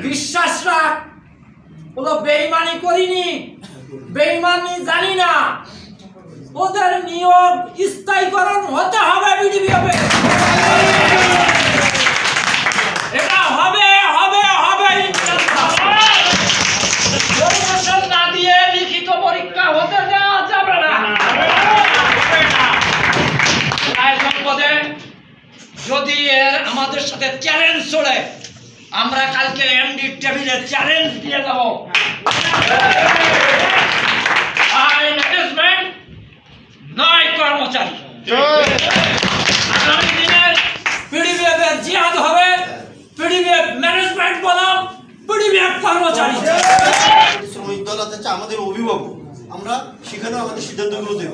বিশ্বাস রাখ, ওগুলো বেঈমানি করিনি, বেঈমানি জানি না। ওদের নিয়োগ স্থায়ীকরণ হতে হবে বিডিবিএফে, এটা হবে হবে হবে ইনশাআল্লাহ। প্রমোশন না দিয়ে লিখিত পরীক্ষা হতে দেওয়া যাবে না। সম্পদে যদি আমাদের সাথে চ্যালেঞ্জ চলে, আমরা কালকে এমডি টেবিলে চ্যালেঞ্জ দিয়ে যাব, ম্যানেজমেন্ট নয় কর্মচারী। আগামী দিনের পিডিবিএফ এর জিহাদ হবে, পিডিবিএফ ম্যানেজমেন্ট বনাম পিডিবিএফ কর্মচারী। শ্রমিক দল আছে আমাদের অভিভাবক, আমরা সেখানেও আমাদের সিদ্ধান্তগুলো দেব।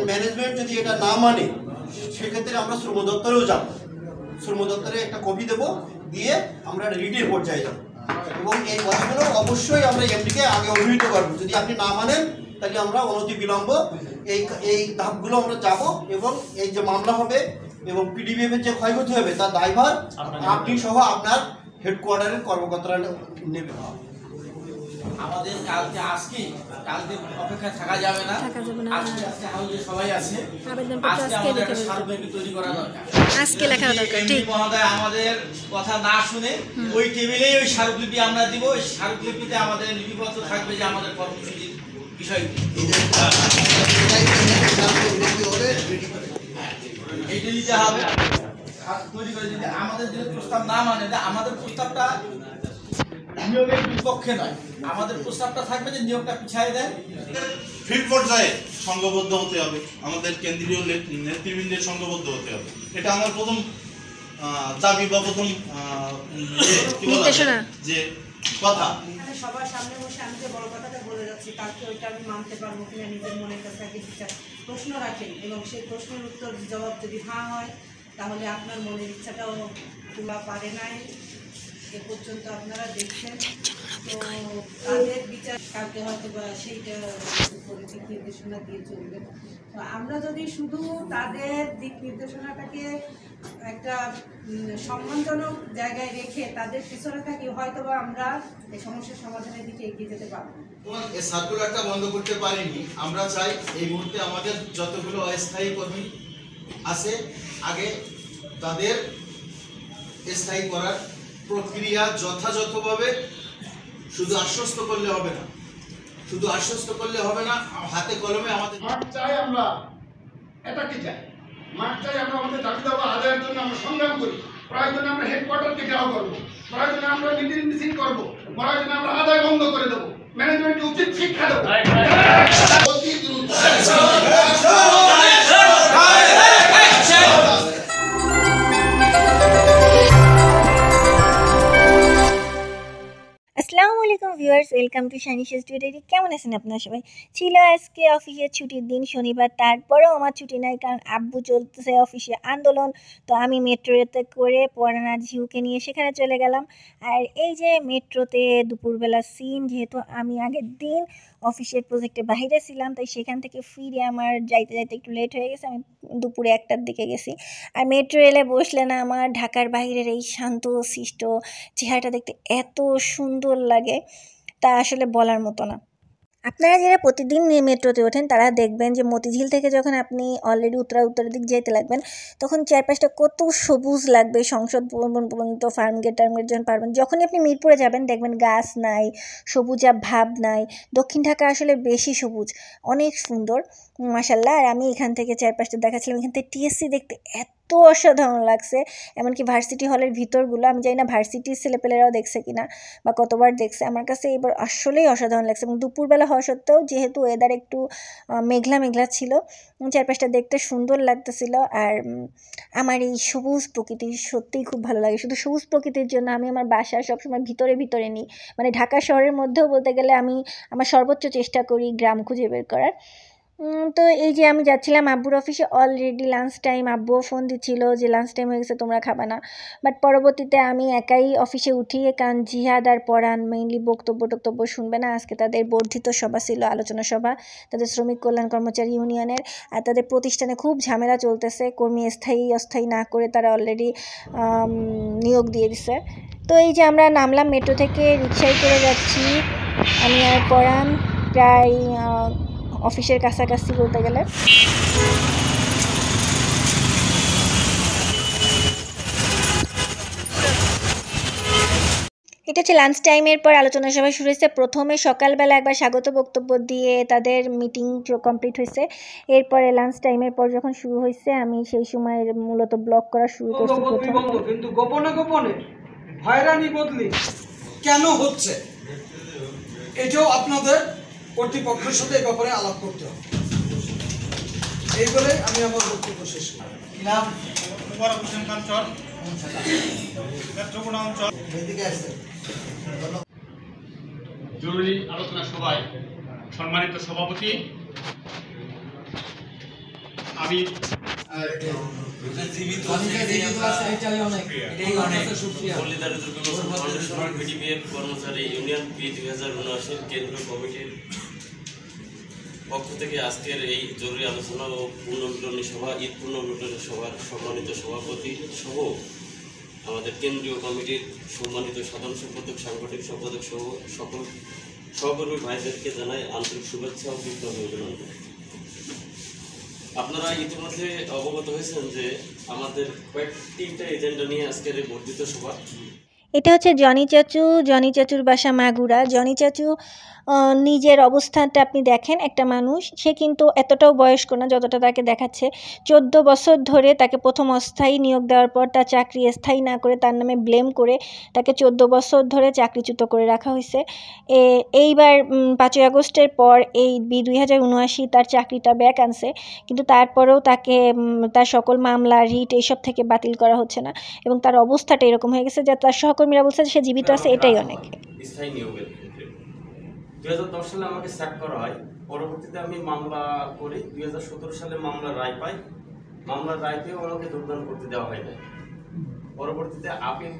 ম্যানেজমেন্ট যদি এটা না মানে সেক্ষেত্রে আমরা শ্রম দপ্তরেও যাব, শ্রম দপ্তরে একটা কপি দেবো, দিয়ে আমরা রিটের পর্যায়ে যাব এবং এই কথাগুলো অবশ্যই আমরা এমডিকে আগে অভিহিত করবো। যদি আপনি না মানেন তাহলে আমরা অনতি বিলম্ব এই ধাপগুলো আমরা যাব এবং এই যে মামলা হবে এবং পিডিবিএফ এর যে ক্ষয়ক্ষতি হবে তার দায়ভার আপনি সহ আপনার হেডকোয়ার্টারের কর্মকর্তারা নেবে। আমাদের কালকে কালকে অপেক্ষা থাকা যাবে না, আজকে সবাই আছে, আজকে আমাদের একটা স্মারকলিপি তৈরি করা দরকার, আজকে লেখা দরকার। ঠিক মহোদয় আমাদের কথা না শুনে ওই টেবিলেই ওই স্মারকলিপি আমরা দিব। ওই স্মারকলিপিতে আমাদের লিপিবদ্ধ থাকবে যে আমাদের কর্মসূচির বিষয়টি এইটা দিতে হবে তৈরি করে। যদি আমাদের যে প্রস্তাব না মানে, আমাদের প্রস্তাবটা নিয়োগের বিপক্ষে নয়, আমাদের প্রস্তাবটা থাকবে যে নিয়োগটা পিছিয়ে দেয়। ফিল্ড পর্যায়ে সংঘবদ্ধ হতে হবে, আমাদের কেন্দ্রীয় নেতৃবৃন্দের সংঘবদ্ধ হতে হবে। এটা আমার প্রথম দাবি বা প্রথম যে কথা। সবার সামনে বসে আমি যে বড় কথাটা বলে যাচ্ছি, কালকে ওইটা আমি মানতে পারবো কিনা নিজের মনের কাছে আগে প্রশ্ন রাখেন এবং সেই প্রশ্নের উত্তর জবাব যদি হ্যাঁ হয় তাহলে আপনার মনের ইচ্ছাটাও তোলা পারে নাই, এ পর্যন্ত আপনারা দেখছেন। তো তাদের বিচার কালকে হয়তো বা সেইটা দিক নির্দেশনা দিয়ে চলবে। তো আমরা যদি শুধু তাদের দিক নির্দেশনাটাকে একটা সম্মানজনক জায়গায় রেখে তাদের পিছনে থাকি, হয়তো বা আমরা এই সমস্যার সমাধানের দিকে এগিয়ে যেতে পারবো। এই সার্কুলারটা বন্ধ করতে পারিনি, আমরা চাই এই মুহূর্তে আমাদের যতগুলো অস্থায়ী কর্মী আছে আগে তাদের স্থায়ী করার প্রক্রিয়া যথাযথভাবে, শুধু আশ্বস্ত করলে হবে না, শুধু আশ্বস্ত করলে হবে না, হাতে কলমে আমাদের মাঠ চাই, আমরা এটাকে চাই, মাঠ চাই। আমরা আমাদের দাবি দাবা আদায়ের জন্য আমরা সংগ্রাম করি, প্রয়োজনে আমরা হেডকোয়ার্টারকে ঘেরাও করবো, প্রয়োজনে আমরা মিছিল করবো, প্রয়োজনে আমরা আদায় বন্ধ করে দেবো, ম্যানেজমেন্টকে উচিত শিক্ষা দেবো। অতি দ্রুত আসসালামু আলাইকুম ভিউয়ার্স, ওয়েলকাম টু শানিশা স্টুডিও। কেমন আছেন আপনারা সবাই? ছিল আজকে অফিসের ছুটির দিন, শনিবার, তারপরেও আমার ছুটি নাই, কারণ আব্বু চলতেছে অফিসে আন্দোলন। তো আমি মেট্রোতে করে পড়ানা ঝিউকে নিয়ে সেখানে চলে গেলাম। আর এই যে মেট্রোতে দুপুরবেলা সিন, যেহেতু আমি আগের দিন অফিসের প্রজেক্টে বাইরে ছিলাম, তাই সেখান থেকে ফিরে আমার যাইতে যাইতে একটু লেট হয়ে গেছে। আমি দুপুরে 1টার দিকে গেছি। আর মেট্রো রেলে বসলে না আমার ঢাকার বাইরের এই শান্ত শিষ্ট চেহারাটা দেখতে এত সুন্দর লাগে, তা আসলে বলার মতো না। আপনারা যারা প্রতিদিন মেট্রোতে ওঠেন তারা দেখবেন যে মতিঝিল থেকে যখন আপনি অলরেডি উত্তরের দিক যেতে লাগবেন, তখন চারপাশটা কত সবুজ লাগবে। সংসদ ভবন পর্যন্ত, ফার্মগেট টার্মগেট যখন পারবেন, যখনই আপনি মিরপুরে যাবেন দেখবেন গাছ নাই, সবুজা ভাব নাই। দক্ষিণ ঢাকা আসলে বেশি সবুজ, অনেক সুন্দর মাশাআল্লাহ। আর আমি এখান থেকে চারপাশটা দেখাচ্ছিলাম, এখান থেকে টিএসসি দেখতে এত অসাধারণ লাগছে। এমনকি ভার্সিটি হলের ভিতরগুলো, আমি জানি না ভার্সিটির ছেলেপেলেরাও দেখছে কিনা বা কতবার দেখছে, আমার কাছে এবার আসলেই অসাধারণ লাগছে। এবং দুপুরবেলা হওয়া সত্ত্বেও যেহেতু ওয়েদার একটু মেঘলা মেঘলা ছিল, চারপাশটা দেখতে সুন্দর লাগতেছিল। আর আমার এই সবুজ প্রকৃতি সত্যিই খুব ভালো লাগে। শুধু সবুজ প্রকৃতির জন্য আমি আমার বাসা সবসময় ভিতরে নিই, মানে ঢাকা শহরের মধ্যেও বলতে গেলে আমি আমার সর্বোচ্চ চেষ্টা করি গ্রাম খুঁজে বের করার। তো এই যে আমি যাচ্ছিলাম আব্বুর অফিসে, অলরেডি লাঞ্চ টাইম, আব্বুও ফোন দিচ্ছিল যে লাঞ্চ টাইম হয়ে গেছে, তোমরা খাবা না। বাট পরবর্তীতে আমি একাই অফিসে উঠি, কারণ জিহাদ আর পরাণ মেইনলি বক্তব্য শুনবে না। আজকে তাদের বর্ধিত সভা ছিল, আলোচনা সভা, তাদের শ্রমিক কল্যাণ কর্মচারী ইউনিয়নের। আর তাদের প্রতিষ্ঠানে খুব ঝামেলা চলতেছে, কর্মী স্থায়ী অস্থায়ী না করে তারা অলরেডি নিয়োগ দিয়ে দিছে। তো এই যে আমরা নামলাম মেট্রো থেকে, রিক্সায় করে যাচ্ছি আমি আর পরাণ, প্রায় অফিসের কাছাকাছি বলতে গেলে। এটা হচ্ছে লাঞ্চ টাইমের পর আলোচনা সভা শুরু হয়েছে। প্রথমে সকালবেলা একবার স্বাগত বক্তব্য দিয়ে তাদের মিটিং কমপ্লিট হয়েছে। এরপরে লাঞ্চ টাইমের পর যখন শুরু হয়েছে, আমি সেই সময় মূলত ব্লগ করা শুরু করছি প্রথম। কিন্তু গোপনে গোপনে হয়রানি বদলি কেন হচ্ছে, এটাও আপনাদের কর্তৃপক্ষের সাথে এই ব্যাপারে আলাপ করতে হবে। এই বলে আমি আমার বক্তব্য শেষ করি। নাম হোসেন খান চর, চট্টগ্রাম চর। জরুরি আলোচনা সভায় সম্মানিত সভাপতি আমি কর্মচারী ইউনিয়ন পি 2079 কেন্দ্রীয় কমিটির পক্ষ থেকে আজকের এই জরুরি আলোচনা ও পুনর্মিলনী সভা, ঈদ পুনর্মিলনী সভার সম্মানিত সভাপতি সহ আমাদের কেন্দ্রীয় কমিটির সম্মানিত সাধারণ সম্পাদক, সাংগঠনিক সম্পাদক সহ সকল সহকর্মী ভাইদেরকে জানাই আন্তরিক শুভেচ্ছা ও বিপ্লবী অভিনন্দন। আপনারা ইতিমধ্যে অবগত হয়েছেন যে আমাদের কয়েকটা এজেন্ডা নিয়ে আজকের এই বর্ধিত সভা। এটা হচ্ছে জনি চাচুর বাসা মাগুরা। জনি চাচু নিজের অবস্থানটা আপনি দেখেন, একটা মানুষ, সে কিন্তু এতটাও বয়স্ক না যতটা তাকে দেখাচ্ছে। 14 বছর ধরে তাকে প্রথম অস্থায়ী নিয়োগ দেওয়ার পর তার চাকরি স্থায়ী না করে তার নামে ব্লেম করে তাকে 14 বছর ধরে চাকরিচ্যুত করে রাখা হয়েছে। এইবার 5ই আগস্টের পর এই 2079 তার চাকরিটা ব্যাক আনছে, কিন্তু তারপরেও তাকে তার সকল মামলা, রিট এইসব থেকে বাতিল করা হচ্ছে না, এবং তার অবস্থাটা এরকম হয়ে গেছে যে তার সহকর্মীরা বলছে যে সে জীবিত আছে, এটাই অনেক। স্থায়ী নিয়োগের ক্ষেত্রে 2010 সালে আমাকে স্যাক করা হয়। পরবর্তীতে আমি মামলা করি, 2017 সালে মামলার রায় পাই। মামলার রায় পেয়েও আমাকে যোগদান করতে দেওয়া হয় না। পরবর্তীতে আপিল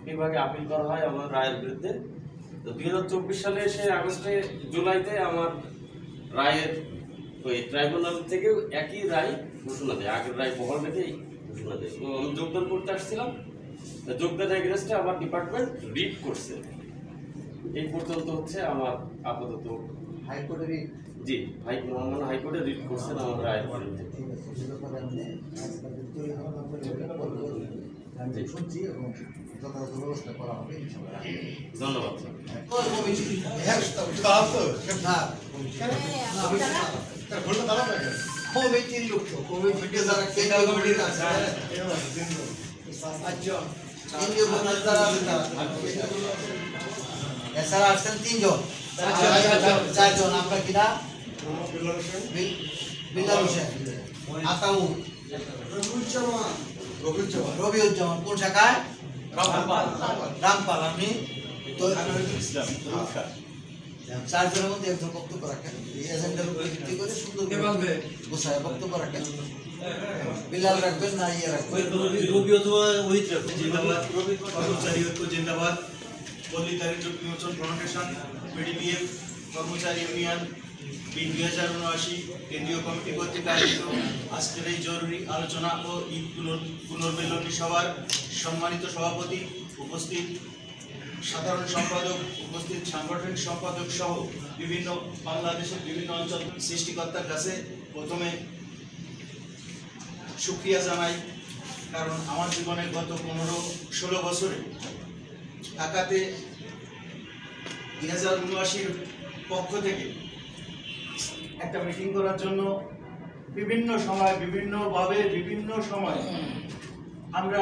বিভাগে আপিল করা হয় আমার রায়ের বিরুদ্ধে। তো 2024 সালে এসে জুলাইতে আমার রায়ের ওই ট্রাইব্যুনাল থেকেও একই রায় ঘোষণা দেয়, আগের রায় বহাল রেখেই ঘোষণা দেয়। তো আমি যোগদান করতে আসছিলাম, যোগদানের এগেইনস্টে আমার ডিপার্টমেন্ট রিট করছে। এই পর্যন্ত হচ্ছে আমার আপাতত হাইকোর্টের জি মহামান্য হাইকোর্টে রিট করছেন আমার রায়ের বিরুদ্ধে। ধন্যবাদ। এছাড়া আসছেন 3 জন, 4 জন। আপনার কি নাম? বিল্লাল হোসেন, আতাউ, রবিউজ্জামান। কোন শাখায়? রামপাল। আপনি? 4 জনের মধ্যে একজন বক্তব্য রাখেন, এই এজেন্ডার উপরে ভিত্তি করে সুন্দর গোছায় বক্তব্য রাখেন। বিল্লাল রাখবেন না ইয়ে রাখবেন? রবি অথবা ওহিত রাখবেন। জিন্দাবাদ। কর্মচারী ঐক্য জিন্দাবাদ। পল্লী দারিদ্র বিমোচন ফাউন্ডেশন, পিডিপিএফ, কর্মচারী ইউনিয়ন পি 2079 কেন্দ্রীয় কমিটি কর্তৃক আয়োজিত আজকের এই জরুরি আলোচনা ও ঈদ পুনর্মিলনী সভার সম্মানিত সভাপতি, উপস্থিত সাধারণ সম্পাদক, উপস্থিত সাংগঠনিক সম্পাদক সহ বিভিন্ন বাংলাদেশের বিভিন্ন অঞ্চল সৃষ্টিকর্তার কাছে প্রথমে শুকরিয়া জানাই, কারণ আমার জীবনের গত 15-16 বছরে ঢাকাতে 2079 পক্ষ থেকে একটা মিটিং করার জন্য বিভিন্ন সময় বিভিন্নভাবে বিভিন্ন সময় আমরা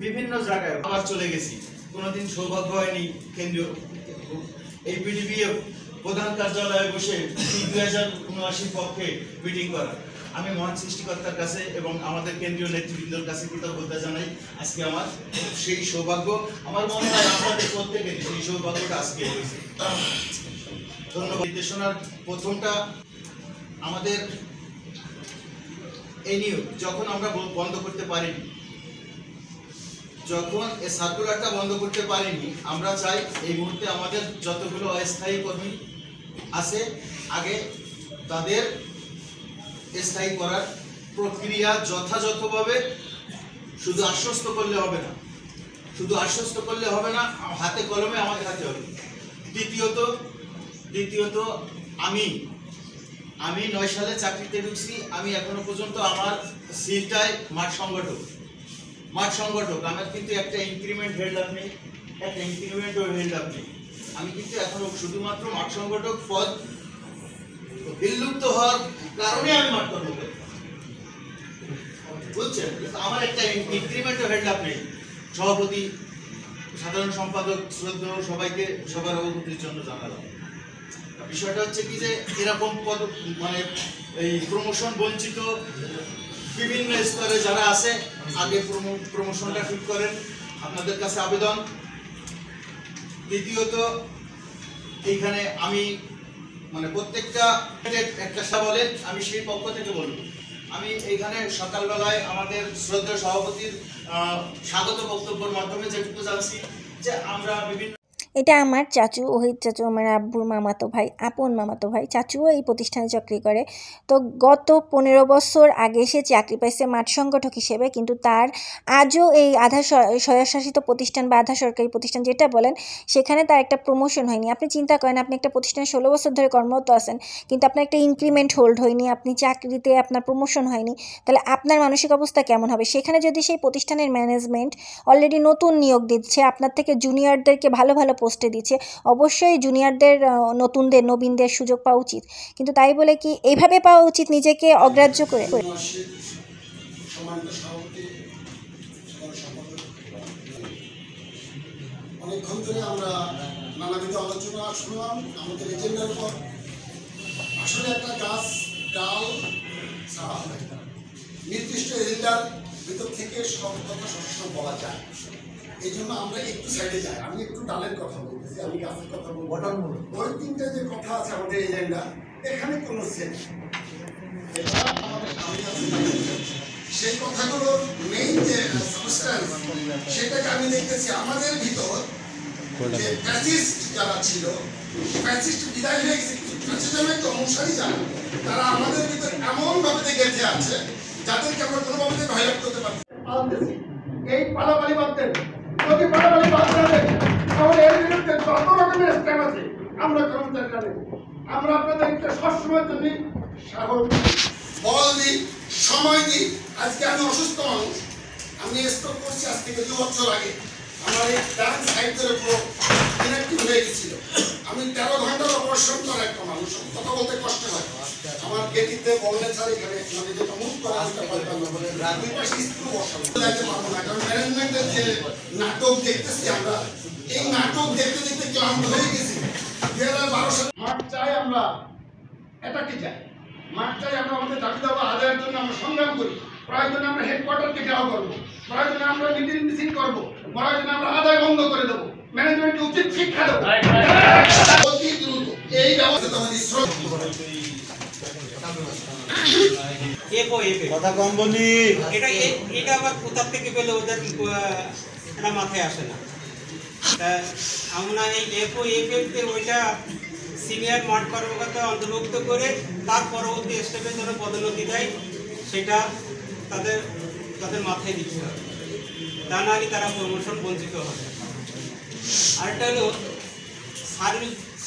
বিভিন্ন জায়গায় আবার চলে গেছি। কোনোদিন সৌভাগ্য হয়নি কেন্দ্রীয় এই পিডিপিএফ প্রধান কার্যালয়ে বসে 2079 পক্ষে মিটিং করা। আমি মহান সৃষ্টিকর্তার কাছে এবং আমাদের কেন্দ্রীয় নেতৃবৃন্দের কাছে কৃতজ্ঞতা জানাই। আজকে আমার সেই সৌভাগ্য, আমার মনে হয় আপনাদের প্রত্যেকের সেই সৌভাগ্যটা আজকে হয়েছে। ধন্যবাদ। নির্দেশনার প্রথমটা আমাদের এই নিয়োগ যখন আমরা বন্ধ করতে পারিনি, যখন এই সার্কুলারটা বন্ধ করতে পারিনি, আমরা চাই এই মুহূর্তে আমাদের যতগুলো অস্থায়ী কর্মী আছে আগে তাদের স্থায়ী করার প্রক্রিয়া যথাযথভাবে শুধু আশ্বস্ত করলে হবে না, হাতে কলমে আমাদের হাতে হবে। দ্বিতীয়ত আমি 9 সালে চাকরিতে ঢুকছি, আমি এখনো পর্যন্ত আমার সিলটায় মাঠ সংগঠক, আমার কিন্তু একটা ইনক্রিমেন্ট হেল্ড নেই, আমি কিন্তু এখনো শুধুমাত্র মাঠ সংগঠক পদ বিলুপ্ত হওয়ার কারণে আমি মাঠ সংগঠক, বুঝছেন? আমার একটা ইনক্রিমেন্ট হেল্ড নেই। সভাপতি, সাধারণ সম্পাদক, শ্রদ্ধেয় সবাইকে সবার অবগতির জন্য জানালাম। বিষয়টা হচ্ছে কি যে এরকম পদ মানে এই প্রমোশন বঞ্চিত বিভিন্ন স্তরে যারা আছে আগে প্রমোশনটা ঠিক করেন, আপনাদের কাছে আবেদন। দ্বিতীয়ত এইখানে আমি মানে প্রত্যেকটা একটা বলে আমি সেই পক্ষ থেকে বলবো, আমি এইখানে সকালবেলায় আমাদের শ্রদ্ধেয় সভাপতির স্বাগত বক্তব্যের মাধ্যমে যেটুকু জানছি যে আমরা বিভিন্ন এটা আমার চাচু, ওহিদ চাচু, আমার আব্বুর মামাতো ভাই, আপন মামাতো ভাই। চাচুও এই প্রতিষ্ঠানে চাকরি করে। তো গত 15 বছর আগে সে চাকরি পাইছে মাঠ সংগঠক হিসেবে, কিন্তু তার আজও এই আধা স্বয়ংশাসিত প্রতিষ্ঠান বা আধা সরকারি প্রতিষ্ঠান যেটা বলেন, সেখানে তার একটা প্রমোশন হয়নি। আপনি চিন্তা করেন, আপনি একটা প্রতিষ্ঠানে 16 বছর ধরে কর্মরত আছেন, কিন্তু আপনার একটা ইনক্রিমেন্ট হোল্ড হয়নি, আপনি চাকরিতে আপনার প্রমোশন হয়নি, তাহলে আপনার মানসিক অবস্থা কেমন হবে? সেখানে যদি সেই প্রতিষ্ঠানের ম্যানেজমেন্ট অলরেডি নতুন নিয়োগ দিচ্ছে, আপনার থেকে জুনিয়রদেরকে ভালো ভালো পোস্টে দিচ্ছে, অবশ্যই জুনিয়রদের নবীনদের সুযোগ পাওয়া উচিত। কিন্তু তাই বলে কি এইভাবে পাওয়া উচিত নিজেকে অগ্রাহ্য করে? অনেকক্ষণ ধরে আমরা নানাবিধ আলোচনা শুনলাম আমাদের এজেন্ডার উপর। আসলে একটা গাছ ডাল ছাড়া হয় না, নির্দিষ্ট এজেন্ডার ভিতর থেকে সব কথা সবসময় বলা যায়। এই জন্য আমরা একটু সাইডে যাই। আমি একটু ডালের কথা বলতেছি, আমি গাছের কথা বলবো। ওই 3টা যে কথা আছে আমাদের এজেন্ডা, এখানে কোনো সেন্স আমাদের সামনে আছে, সেই কথাগুলোর মেইন যে সাবস্টেন্স সেটাকে আমি দেখতেছি আমাদের ভিতর যে ফ্যাসিস্ট যারা ছিল, ফ্যাসিস্ট বিদায় হয়ে গেছে, ফ্যাসিজমের যে অনুসারী যারা, তারা আমাদের ভিতর এমনভাবে গেঁথে আছে যাদেরকে আমরা কোনোভাবে ভাইলেট করতে পারছি। এই পালাপালি বাদতেন, যদি পালাপালি বাদ দেবে তাহলে এর বিরুদ্ধে যত রকমের স্ট্যাম্প আছে আমরা কর্মচারীরা নেব। আমরা আপনাদেরকে সবসময়ের জন্য সাহস বল দিই, সময় দিই। আজকে আমি অসুস্থ মানুষ, আমি স্ট্রোক করছি আজ থেকে 2 বছর আগে। আমার এই ডান সাইড ধরে পুরো ইনঅ্যাক্টিভ হয়ে গেছিল। আমি 13 ঘন্টার অপারেশন করা একটা মানুষ, কথা বলতে কষ্ট হয়। আমার গেটিতে বললে স্যার এখানে মানে যেটা মুভ করা সেটা পারতাম না, বলে দুই পাশে স্ক্রু বসানো যাইতে পারবো না, কারণ ম্যানেজমেন্টের যে নাটক দেখতেছি আমরা, এই নাটক দেখতে দেখতে ক্লান্ত হয়ে গেছি। 2012 সালে মাঠ চাই, আমরা এটাকে চাই, মাঠ চাই। আমরা আমাদের দাবি দাবা আদায়ের জন্য আমরা সংগ্রাম করি। প্রয়োজনে আমরা হেডকোয়ার্টারকে ঘেরাও করবো, প্রয়োজনে আমরা মিটিং মিছিল করবো, প্রয়োজনে আমরা আদায় বন্ধ করে দেবো, ম্যানেজমেন্টকে উচিত শিক্ষা দেবো অতি দ্রুত। এই ব্যবস্থা আমাদের কথা কম বলি, এটা আবার কোথা থেকে পেলে ওদের এটা মাথায় আসে না। আমরা এই এফএফতে ওইটা সিনিয়র মাঠ কর্মকর্তা অন্তর্ভুক্ত করে তার পরবর্তী স্টেপে যারা পদোন্নতি দেয় সেটা তাদের মাথায় দিতে হবে, তা না হলে তারা প্রমোশন বঞ্চিত হবে। আরেকটা হলো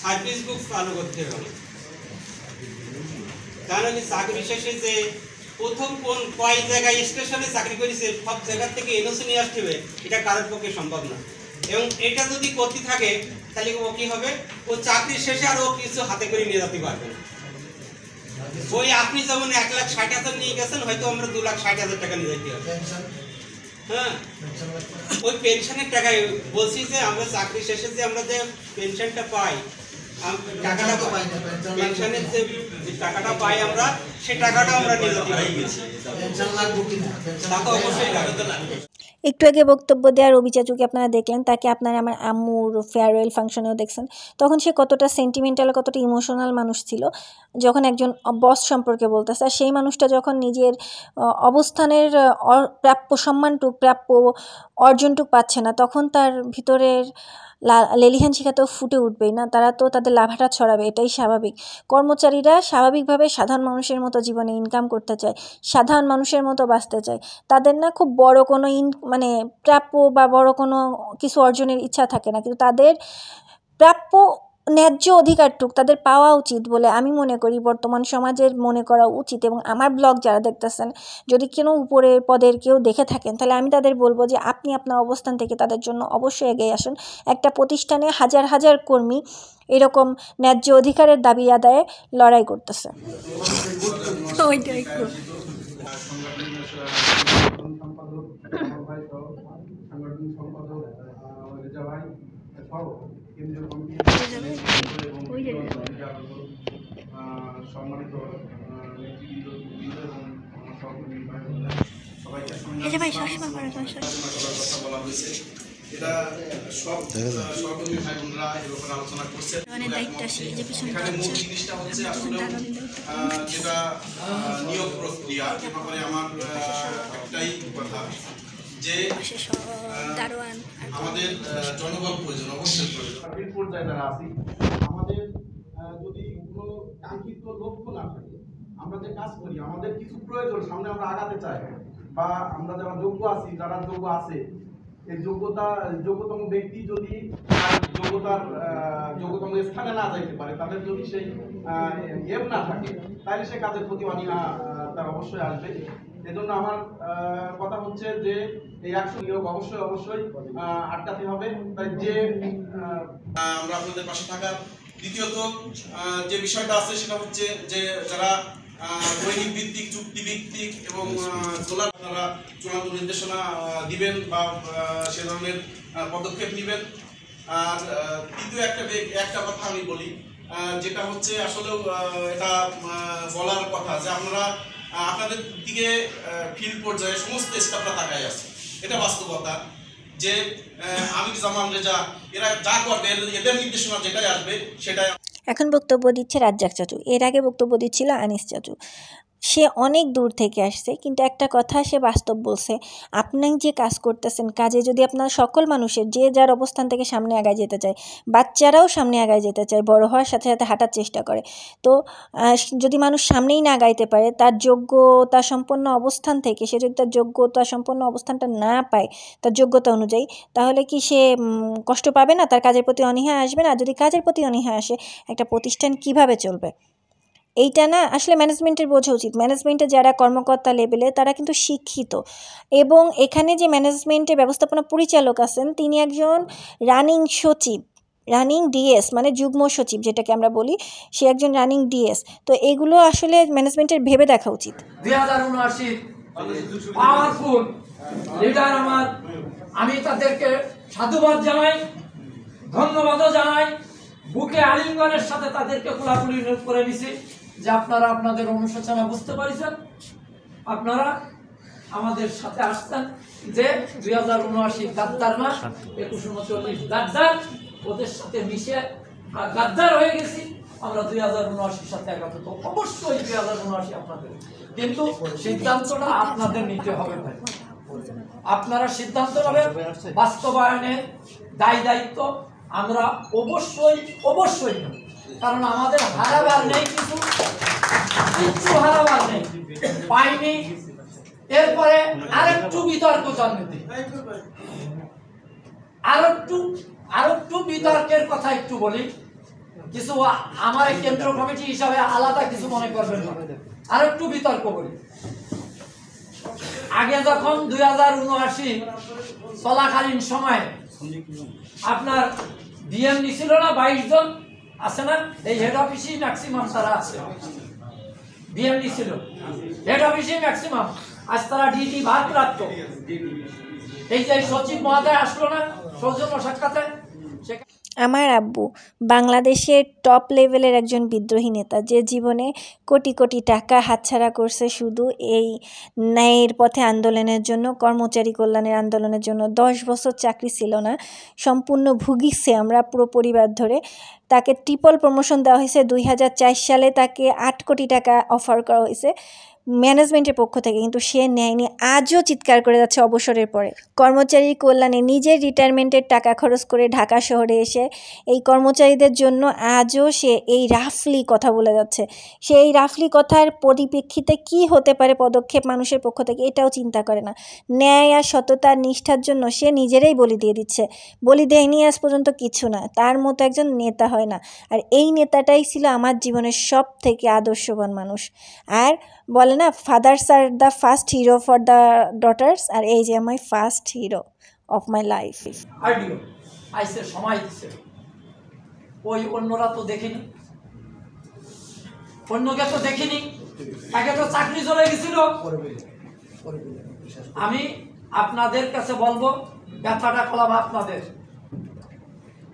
সার্ভিস বুক চালু করতে হবে, তা নাহলে চাকরি শেষে যে প্রথম কয় জায়গায় স্টেশনে চাকরি করেছে সব জায়গা থেকে এনওসি নিয়ে আসতে হবে, এটা কারোর পক্ষে সম্ভব না। এবং এটা যদি করতে থাকে তাহলে ও কি হবে, ও চাকরি শেষে আর ও কিছু হাতে করে নিয়ে যেতে পারবে না। ওই আপনি যেমন 1,60,000 নিয়ে গেছেন, হয়তো আমরা 2,60,000 টাকা নিয়ে যেতে হবে। হ্যাঁ, ওই পেনশনের টাকায় বলছি যে আমরা চাকরি শেষে যে আমরা যে পেনশনটা পাই, টাকাটা পাই না, পেনশনের যে টাকাটা পাই আমরা, সেই টাকাটা আমরা নিয়ে যেতে পারি। পেনশন লাগবে কিনা? তা তো অবশ্যই লাগবে। একটু আগে বক্তব্য দেওয়ার রবি চাচুকে আপনারা দেখলেন, তাকে আপনারা আমার আম্মুর ফেয়ারওয়েল ফাংশনেও দেখছেন। তখন সে কতটা সেন্টিমেন্টাল, কতটা ইমোশনাল মানুষ ছিল যখন একজন বস সম্পর্কে বলতেছে। আর সেই মানুষটা যখন নিজের অবস্থানের প্রাপ্য সম্মানটুক, প্রাপ্য অর্জনটুক পাচ্ছে না, তখন তার ভিতরের লেলিহান শিখা তো ফুটে উঠবেই না। তারা তো তাদের লাভাটা ছড়াবে, এটাই স্বাভাবিক। কর্মচারীরা স্বাভাবিকভাবে সাধারণ মানুষের মতো জীবনে ইনকাম করতে চায়, সাধারণ মানুষের মতো বাঁচতে চায়। তাদের না খুব বড় কোনো মানে প্রাপ্য বা বড় কোনো কিছু অর্জনের ইচ্ছা থাকে না, কিন্তু তাদের প্রাপ্য ন্যায্য অধিকারটুক তাদের পাওয়া উচিত বলে আমি মনে করি বর্তমান সমাজের মনে করা উচিত। এবং আমার ব্লগ যারা দেখতেছেন, যদি কোনো উপরের পদের কেউ দেখে থাকেন, তাহলে আমি তাদের বলবো যে আপনি আপনার অবস্থান থেকে তাদের জন্য অবশ্যই এগিয়ে আসুন। একটা প্রতিষ্ঠানে হাজার হাজার কর্মী এরকম ন্যায্য অধিকারের দাবি আদায়ে লড়াই করতেছে। সম্মানিত এটা সব সহকর্মী ভাই বোনরা এর উপর আলোচনা করছেন। এখানে মূল জিনিসটা হচ্ছে আসলে যেটা নিয়োগ প্রক্রিয়া, এ ব্যাপারে আমার একটাই কথা যে আমাদের জনবল প্রয়োজন, অবশ্যই প্রয়োজন। পর্যায়ে যারা আছি, আমাদের যদি কোনো কাঙ্ক্ষিত লক্ষ্য না থাকে, আমরা যে কাজ করি, আমাদের কিছু প্রয়োজন, সামনে আমরা আগাতে চাই, বা আমরা যারা যোগ্য আছি, যারা যোগ্য আছে, এই যোগ্যতম ব্যক্তি যদি যোগ্যতম স্থানে না যাইতে পারে, তাদের যদি সেই এম না থাকে, তাহলে সে কাজের প্রতি অনীহা তার অবশ্যই আসবে। এজন্য আমার কথা হচ্ছে যে এই 100 নিয়োগ অবশ্যই আটকাতে হবে। তাই যে আমরা আপনাদের পাশে থাকার দ্বিতীয়ত যে বিষয়টা আছে সেটা হচ্ছে যে যারা দৈনিক ভিত্তিক, চুক্তি ভিত্তিক এবং তারা চূড়ান্ত নির্দেশনা দিবেন বা সে ধরনের পদক্ষেপ নেবেন। আর তৃতীয় একটা কথা আমি বলি, যেটা হচ্ছে আসলেও এটা বলার কথা যে আপনারা আপনাদের দিকে ফিল্ড পর্যায়ে সমস্ত স্টাফরা তাকায় আছে, এটা বাস্তবতা। যে আমির জামান রেজা এরা যা করবে, এদের নির্দেশনা যেটাই আসবে সেটাই। এখন বক্তব্য দিচ্ছে রাজ্জাক চাচু, এর আগে বক্তব্য দিচ্ছিল আনিস চাচু। সে অনেক দূর থেকে আসছে, কিন্তু একটা কথা সে বাস্তব বলছে। আপনি যে কাজ করতেছেন, কাজে যদি আপনার সকল মানুষের যে যার অবস্থান থেকে সামনে আগায় যেতে চায়, বাচ্চারাও সামনে আগায় যেতে চায়, বড় হওয়ার সাথে সাথে হাঁটার চেষ্টা করে, তো যদি মানুষ সামনেই না আগাইতে পারে, তার যোগ্যতা সম্পন্ন অবস্থান থেকে সে যদি তার যোগ্যতা সম্পন্ন অবস্থানটা না পায় তার যোগ্যতা অনুযায়ী, তাহলে কি সে কষ্ট পাবে না? তার কাজের প্রতি অনীহা আসবে না? যদি কাজের প্রতি অনীহা আসে, একটা প্রতিষ্ঠান কিভাবে চলবে? এইটা না আসলে ম্যানেজমেন্টের বোঝা উচিত। ম্যানেজমেন্টে যারা কর্মকর্তা লেভেলে তারা কিন্তু শিক্ষিত, এবং এখানে যে ম্যানেজমেন্টে ব্যবস্থাপনা পরিচালক আছেন তিনি একজন রানিং সচিব, রানিং ডিএস মানে যুগ্ম সচিব যেটাকে আমরা বলি, সে একজন রানিং ডিএস। তো এগুলো আসলে ম্যানেজমেন্টের ভেবে দেখা উচিত। 2079 পাওয়ারফুল লিডার আমার, আমি তাদেরকে সাধুবাদ জানাই, ধন্যবাদও জানাই, বুকে আলিঙ্গনের সাথে তাদেরকে কোলাকুলি করে নিছি যে আপনারা আপনাদের অনুশোচনা বুঝতে পারছেন, আপনারা আমাদের সাথে আসতেন যে 2079 গাদ্দার না, 2139 গাদ্দার, ওদের সাথে মিশে গাদ্দার হয়ে গেছি আমরা 2079 সাথে একত্রিত। অবশ্যই 2079 আপনাদের, কিন্তু সিদ্ধান্তটা আপনাদের নিতে হবে ভাই। আপনারা সিদ্ধান্ত নেবেন, বাস্তবায়নে দায় দায়িত্ব আমরা অবশ্যই নেব, কারণ আমাদের হারাবার নেই, কিছু হারাবার নেই, পাইনি। এরপরে আরেকটু বিতর্ক জন্ম দিই, আরেকটু বিতর্কের কথা একটু বলি। কিছু আমার কেন্দ্র কমিটি হিসাবে আলাদা কিছু মনে করবেন না, আরেকটু বিতর্ক বলি। আগে যখন 2079 চলাকালীন সময় আপনার ডিএমডি ছিল না, 22 জন আছে না, এই হেড অফিসই ম্যাক্সিমাম তারা আছে, ডিএমডি ছিল, হেড অফিসই ম্যাক্সিমাম। আজ তারা ডিটি ভাগ রাখতো। এই যে সচিব মহোদয় আসলো না সৌজন্য সাক্ষাতে, আমার আব্বু বাংলাদেশের টপ লেভেলের একজন বিদ্রোহী নেতা, যে জীবনে কোটি কোটি টাকা হাতছাড়া করছে শুধু এই ন্যায়ের পথে আন্দোলনের জন্য, কর্মচারী কল্যাণের আন্দোলনের জন্য। 10 বছর চাকরি ছিল না, সম্পূর্ণ ভুগিছে আমরা পুরো পরিবার ধরে। তাকে ট্রিপল প্রমোশন দেওয়া হয়েছে। 2004 সালে তাকে 8 কোটি টাকা অফার করা হয়েছে ম্যানেজমেন্টের পক্ষ থেকে, কিন্তু সে নেয়নি। আজও চিৎকার করে যাচ্ছে অবসরের পরে। কর্মচারী কল্যাণে নিজের রিটায়ারমেন্টের টাকা খরচ করে ঢাকা শহরে এসে এই কর্মচারীদের জন্য আজও সে এই রাফলি কথা বলে যাচ্ছে। সে এই রাফলি কথার পরিপ্রেক্ষিতে কি হতে পারে পদক্ষেপ মানুষের পক্ষ থেকে এটাও চিন্তা করে না। ন্যায় আর সততার নিষ্ঠার জন্য সে নিজেরাই বলি দিয়ে দিচ্ছে। বলি দেয়নি আজ পর্যন্ত কিছু না, তার মতো একজন নেতা হয় না। আর এই নেতাটাই ছিল আমার জীবনের সব থেকে আদর্শবান মানুষ। আর বলে না, fathers are the first hero for the daughters, আর এই যে আমার first hero of my life. আইডিও আইসে সময় দিচ্ছে, ওই অন্যরা তো দেখিনি, অন্যকে তো দেখিনি, তাকে তো চাকরি চলে গেছিল। আমি আপনাদের কাছে বলবো, ব্যথাটা করলাম আপনাদের।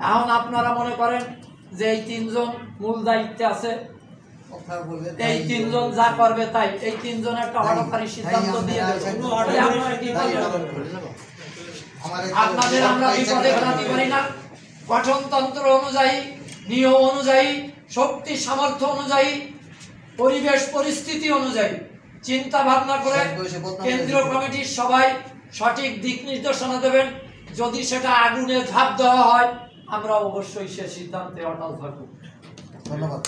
এখন আপনারা মনে করেন যে এই 3 জন মূল দায়িত্বে আছে, এই 3 জন যা করবে তাই, এই 3 জন একটা হঠকারী সিদ্ধান্ত দিয়ে আপনাদের আমরা বিপদে ফেলাতে পারি না। গঠনতন্ত্র অনুযায়ী, নিয়ম অনুযায়ী, শক্তি সামর্থ্য অনুযায়ী, পরিবেশ পরিস্থিতি অনুযায়ী চিন্তা ভাবনা করে কেন্দ্রীয় কমিটির সবাই সঠিক দিক নির্দেশনা দেবেন। যদি সেটা আগুনে ঝাঁপ দেওয়া হয়, আমরা অবশ্যই সে সিদ্ধান্তে অটল থাকব। ধন্যবাদ।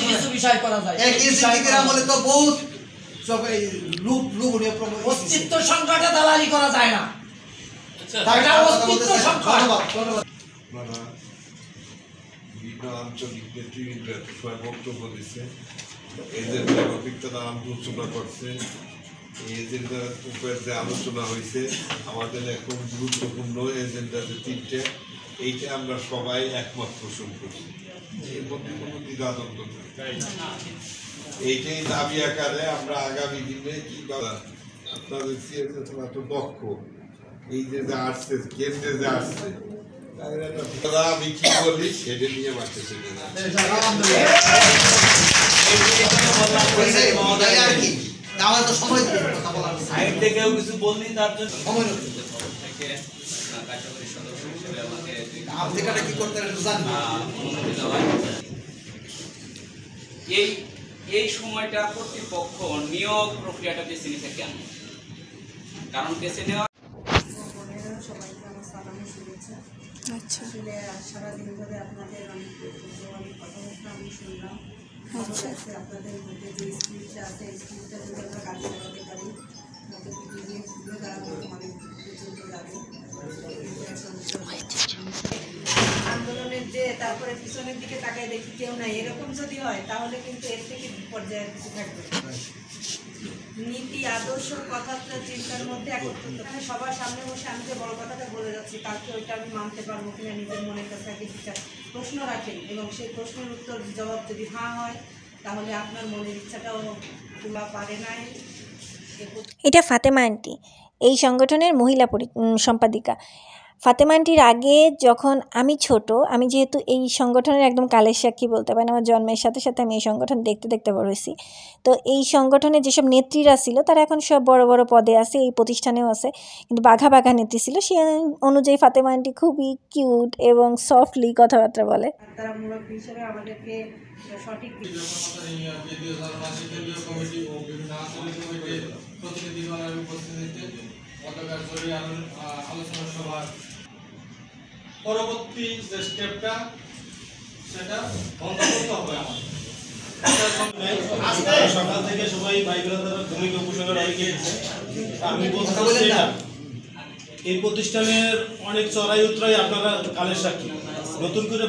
কিছু বিষয় করা যায়, অস্তিত্ব সংকটে দালালি করা যায় না। অস্তিত্ব সংকট আঞ্চলিক নেতৃবৃন্দ বক্তব্য দিচ্ছে, এজেন্ডার অভিজ্ঞতা আলোচনা করছে। এই এজেন্ডার উপরে যে আলোচনা হয়েছে, আমাদের এখন গুরুত্বপূর্ণ এজেন্ডা যে 3টে, এইটা আমরা সবাই একমত পোষণ করছি। এর মধ্যে কোনো দ্বিধাদ্বন্দ্ব নেই। এইটাই দাবি আকারে আমরা আগামী দিনে কি আপনাদের এত দক্ষ, এই যে আসছে কেন্দ্রে যে আসছে, আমি কি বলি সেটা নিয়ে বাড়তে চলে কিছু বললি তার জন্য এই সময়টা কর্তৃপক্ষ নিয়োগ প্রক্রিয়াটা বেছে নিতে কেন? কারণ বেছে নেওয়া সবাইকে আমার সালামি শুনেছে। আসলে সারাদিন ধরে আপনাদের অনেক কথাবার্তা আমি শুনলাম। ভালো লাগছে আপনাদের মধ্যে যে স্পিরিটটা আছে, এই স্পিরিটটা যদি আমরা কাজে লাগাতে পারি, তাদের ঘুরে দাঁড়াবো, অনেক পর্যন্ত যাবে। আন্দোলনের যে তারপরে পিছনের দিকে তাকায় দেখি কেউ নাই, এরকম যদি হয় তাহলে কিন্তু এর থেকে পর্যায়ে কিছু থাকবে। নীতি, আদর্শ, কথাবার্তা, চিন্তার মধ্যে একত্রিত। সবার সামনে বসে আমি যে বড় কথাটা বলে যাচ্ছি, কালকে ওইটা আমি মানতে পারবো কিনা নিজের মনের কাছে আগে বিচার প্রশ্ন রাখেন, এবং সেই প্রশ্নের উত্তর জবাব যদি হ্যাঁ হয়, তাহলে আপনার মনের ইচ্ছাটাও তোলা পারে নাই। এটা ফাতেমা আন্টি, এই সংগঠনের মহিলা সম্পাদিকা। ফাতেমা আন্টির আগে যখন আমি ছোট, আমি যেহেতু এই সংগঠনের একদম কালের সাক্ষী বলতে পারেন, আমার জন্মের সাথে সাথে আমি এই সংগঠন দেখতে দেখতে বড় হয়েছি। তো এই সংগঠনের যেসব নেত্রীরা ছিল তারা এখন সব বড় বড় পদে আছে, এই প্রতিষ্ঠানেও আছে, কিন্তু বাঘা বাঘা নেত্রী ছিল। সে অনুযায়ী ফাতেমা আন্টি খুবই কিউট এবং সফটলি কথাবার্তা বলে। তারা মুরব্বী হিসেবে আমাদেরকে সঠিক আলোচনা সভার পরবর্তী যে স্টেপটা সেটা বন্ধ করতে হবে আমাদের। সকাল থেকে সবাই ভাই ব্রাদাররা ভূমিকা উপসংহার অনেকে আমি বলতে এই প্রতিষ্ঠানের অনেক চড়াই উতরাই আপনারা কালের সাক্ষী। নতুন করে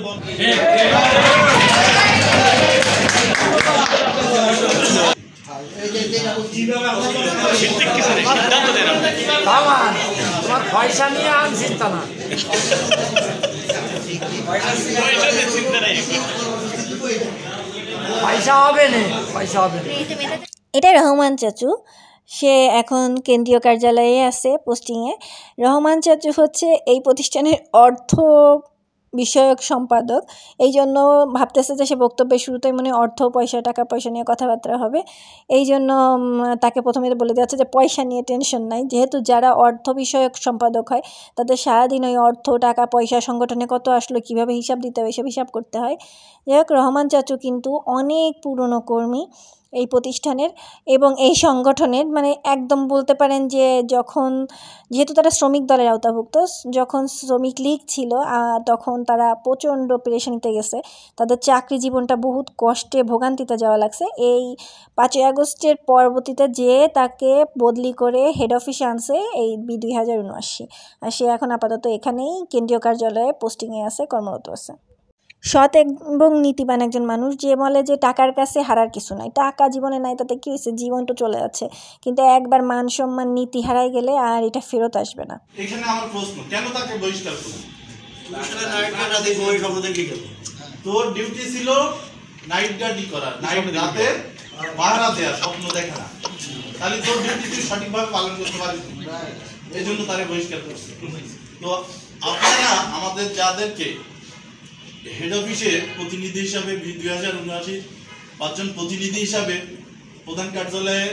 তোমার পয়সা নিয়ে আর চিন্তা না, পয়সা হবে না, পয়সা হবে না। এটা রহমান চাচু, সে এখন কেন্দ্রীয় কার্যালয়ে আছে পোস্টিংয়ে। রহমান চাচু হচ্ছে এই প্রতিষ্ঠানের অর্থ বিষয়ক সম্পাদক, এই জন্য ভাবতেছে যে সে বক্তব্যের শুরুতেই মনে অর্থ পয়সা টাকা পয়সা নিয়ে কথাবার্তা হবে। এই জন্য তাকে প্রথমে বলে দেওয়া হচ্ছে যে পয়সা নিয়ে টেনশন নাই, যেহেতু যারা অর্থ বিষয়ক সম্পাদক হয় তাদের সারাদিন ওই অর্থ টাকা পয়সা সংগঠনে কত আসলো কীভাবে হিসাব দিতে হয় এসব হিসাব করতে হয়। যাই হোক, রহমান চাচু কিন্তু অনেক পুরনো কর্মী এই প্রতিষ্ঠানের এবং এই সংগঠনের, মানে একদম বলতে পারেন যে যেহেতু তারা শ্রমিক দলের আওতাভুক্ত, যখন শ্রমিক লীগ ছিল তখন তারা প্রচণ্ড পেরেশানিতে গেছে, তাদের চাকরি জীবনটা বহুত কষ্টে ভোগান্তিতে যাওয়া লাগছে। এই 5ই আগস্টের পরবর্তীতে যে তাকে বদলি করে হেড অফিসে আনছে এই 2079, আর সে এখন আপাতত এখানেই কেন্দ্রীয় কার্যালয়ে পোস্টিংয়ে আছে, কর্মরত আছে। সৎ এবং নীতিবান একজন মানুষ, যে বলে যে টাকার কাছে হারার কিছু নাই, টাকা জীবনে নাই তাতে কী হয়েছে, জীবন তো চলে যাচ্ছে, কিন্তু একবার মান সম্মান নীতি হারাই গেলে আর এটা ফেরত আসবে না। এখানে আমার প্রশ্ন, কেন তাকে বহিষ্কার করবে? তোর ডিউটি ছিল নাইট গার্ডি করা, নাইট রাতে পাহারা দেয়া, স্বপ্ন দেখা না, তাহলে তোর ডিউটি তুই সঠিকভাবে পালন করতে পারিস, এই জন্য তারে বহিষ্কার করছে। তো আপনারা আমাদের যাদেরকে হেড অফিসে প্রতিনিধি হিসাবে 2079 5জন প্রতিনিধি হিসাবে প্রধান কার্যালয়ে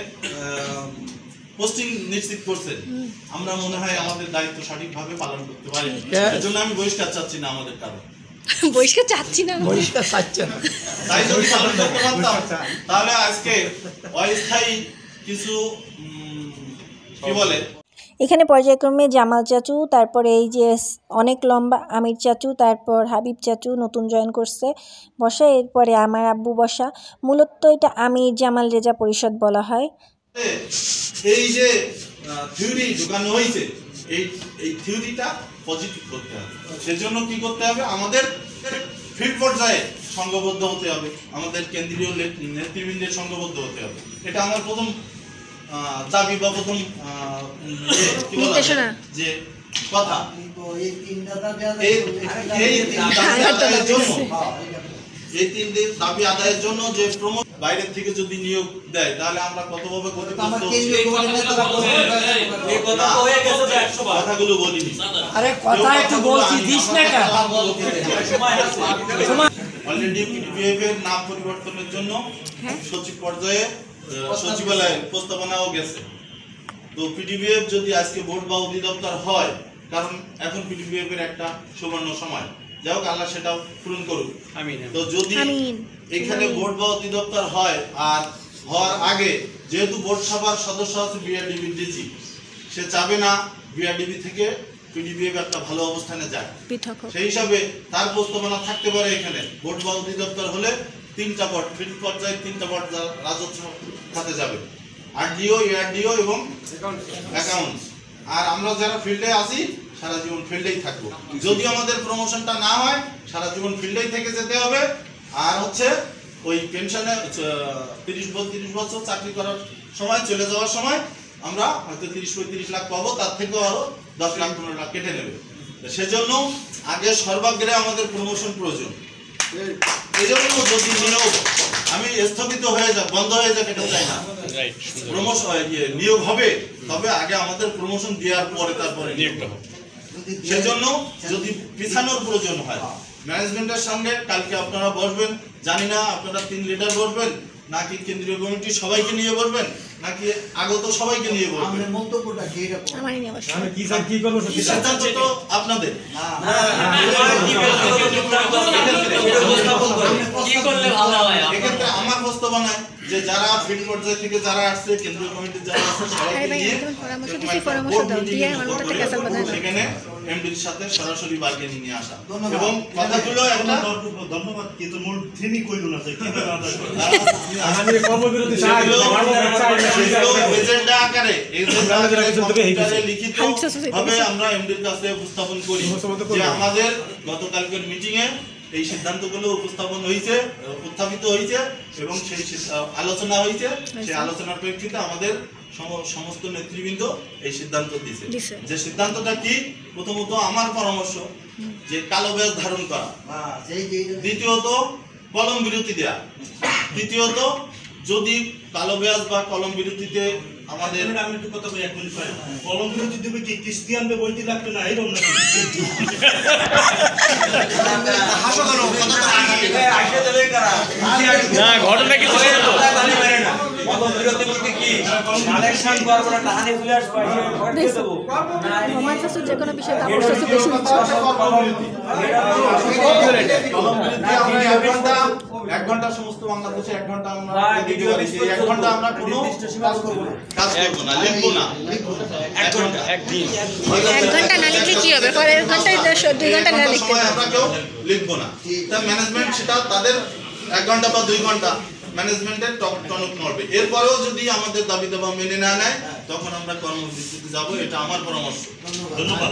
পোস্টিং নিশ্চিত করছেন, আমরা মনে হয় আমাদের দায়িত্ব সঠিকভাবে পালন করতে পারি, এর জন্য আমি বহিষ্কার চাচ্ছি না আমাদের কারণ। বহিষ্কার চাচ্ছি না, বহিষ্কার চাচ্ছে না, তাই যদি পালন করতে পারতাম তাহলে আজকে অস্থায়ী কিছু কি বলে এখানে পর্যায়ক্রমে জামাল চাচু, তারপরে এই যে অনেক লম্বা আমির চাচু, তারপর হাবিব চাচু নতুন জয়েন করছে বসা, এরপরে আমার আব্বু বসা। মূলত এটা আমির জামাল রেজা পরিষদ বলা হয়। এই যে থিওরি ঢুকানো হয়েছে, এই থিওরিটা পজিটিভ করতে হবে। সেজন্য কি করতে হবে, আমাদের ফিল্ড পর্যায়ে সংঘবদ্ধ হতে হবে, আমাদের কেন্দ্রীয় নেতৃবৃন্দের সংঘবদ্ধ হতে হবে। এটা আমার প্রথম দাবি বা প্রথম যে কথা। এই তিন দাবি আদায়ের জন্য যে বাইরের থেকে যদি নিয়োগ দেয় তাহলে আমরা কতভাবে কথাগুলো বলিনি। অলরেডি পিডিবিএফ এর নাম পরিবর্তনের জন্য সচিব পর্যায়ে সচিবালয়ে প্রস্তাবনাও গেছে। তো পিডিবিএফ যদি আজকে বোর্ড বা অধিদপ্তর হয়, কারণ এখন পিডিবিএফ এর একটা সুবর্ণ সময়, যাই হোক আল্লাহ সেটাও পূরণ করুক। তো যদি এখানে বোর্ড বা অধিদপ্তর হয়, আর হওয়ার আগে যেহেতু বোর্ড সভার সদস্য আছে বিআরডিবি ডিজি, সে চাবে না বিআরডিবি থেকে পিডিবিএফ একটা ভালো অবস্থানে যায়, সেই হিসাবে তার প্রস্তাবনা থাকতে পারে এখানে বোর্ড বা অধিদপ্তর হলে 3টা পদ, ফিল্ড পর্যায়ে 3টা পদ রাজস্ব খাতে যাবে, আরডিও, এআরডিও এবং অ্যাকাউন্টস। আর আমরা যারা ফিল্ডে আছি সারা জীবন ফিল্ডেই থাকবো, যদি আমাদের প্রমোশনটা না হয় সারা জীবন ফিল্ডেই থেকে যেতে হবে। আর হচ্ছে ওই পেনশনে 30-35 বছর চাকরি করার সময়, চলে যাওয়ার সময় আমরা হয়তো 30-35 লাখ পাবো, তার থেকেও আরো 10 লাখ 15 লাখ কেটে নেবে। সেজন্য আগে সর্বাগ্রে আমাদের প্রমোশন প্রয়োজন। এই জন্য যদি নিয়োগ আমি স্থগিত হয়ে যাক, বন্ধ হয়ে যাক, এটা চাই না। প্রমোশন নিয়োগ হবে, তবে আগে আমাদের প্রমোশন দেওয়ার পরে তারপরে নিয়োগটা হবে। সেজন্য যদি পিছানোর প্রয়োজন হয় ম্যানেজমেন্টের সঙ্গে কালকে আপনারা বসবেন, জানি না আপনারা 3 লিডার বসবেন নাকি কেন্দ্রীয় কমিটি সবাইকে নিয়ে বসবেন নাকি আগত সবাইকে নিয়ে বসবেন, মন্তব্যটা কি এটা আমি কি করব সিদ্ধান্ত তো আপনাদের। কি করলে ভালো হয় এক্ষেত্রে আমার প্রস্তাবনায় যে যারা ফিল্ড পর্যায় থেকে যারা আসছে, কেন্দ্রীয় কমিটির যারা আসছে সবাইকে নিয়ে সেখানে এমডির সাথে সরাসরি বার্গেনিং নিয়ে আসা এবং কথাগুলো একটা ধন্যবাদ কিন্তু মূল থিমই কইল না যে আমি কর্মবিরতি এজেন্ডা আকারে লিখিত ভাবে আমরা এমডির কাছে উপস্থাপন করি যে আমাদের গতকালকের মিটিং এ এই সিদ্ধান্তগুলো উত্থাপিত হয়েছে এবং সেই আলোচনা হয়েছে, সেই আলোচনার প্রেক্ষিতে আমাদের সমস্ত নেতৃবৃন্দ এই সিদ্ধান্ত দিয়েছে। যে সিদ্ধান্তটা কি, প্রথমত আমার পরামর্শ যে কালো ব্যাজ ধারণ করা, দ্বিতীয়ত কলম বিরতি দেয়া, তৃতীয়ত যদি কালো ব্যাজ বা কলম বিরতিতে আমাদের আমি একটু কথা বলি 1 মিনিট পরে কলম্বিয়া যদি কি ক্রিশ্চিয়ানদের বইতে লাগবে না এরকম না হাসো কেন আসে দেবে কারা না ঘটনা কি হয়ে তো জানি পারে না মতবিরোধী বলতে কি কালেকশন করব না টাহানি ফুলে আসবে ভোট দিয়ে দেব আমার কাছে যে কোনো বিষয়ে তাপস চাচু বেশি কলম্বিয়াতে 1 ঘন্টা সমস্ত বাংলাদেশে 1 ঘন্টা আমরা ভিডিও দিচ্ছি 1 ঘন্টা আমরা কোনো কাজ করব না লিখবো না 1 ঘন্টা একদিন 1 ঘন্টা না লিখলে কি হবে পরের ঘন্টায় 2 ঘন্টা না লিখতে আমরা কেউ লিখবো না তা ম্যানেজমেন্ট সেটা তাদের 1 ঘন্টা বা 2 ঘন্টা ম্যানেজমেন্টের টনক নড়বে এরপরেও যদি আমাদের দাবি দাবা মেনে না নেয় তখন আমরা কর্মসূচিতে যাব এটা আমার পরামর্শ ধন্যবাদ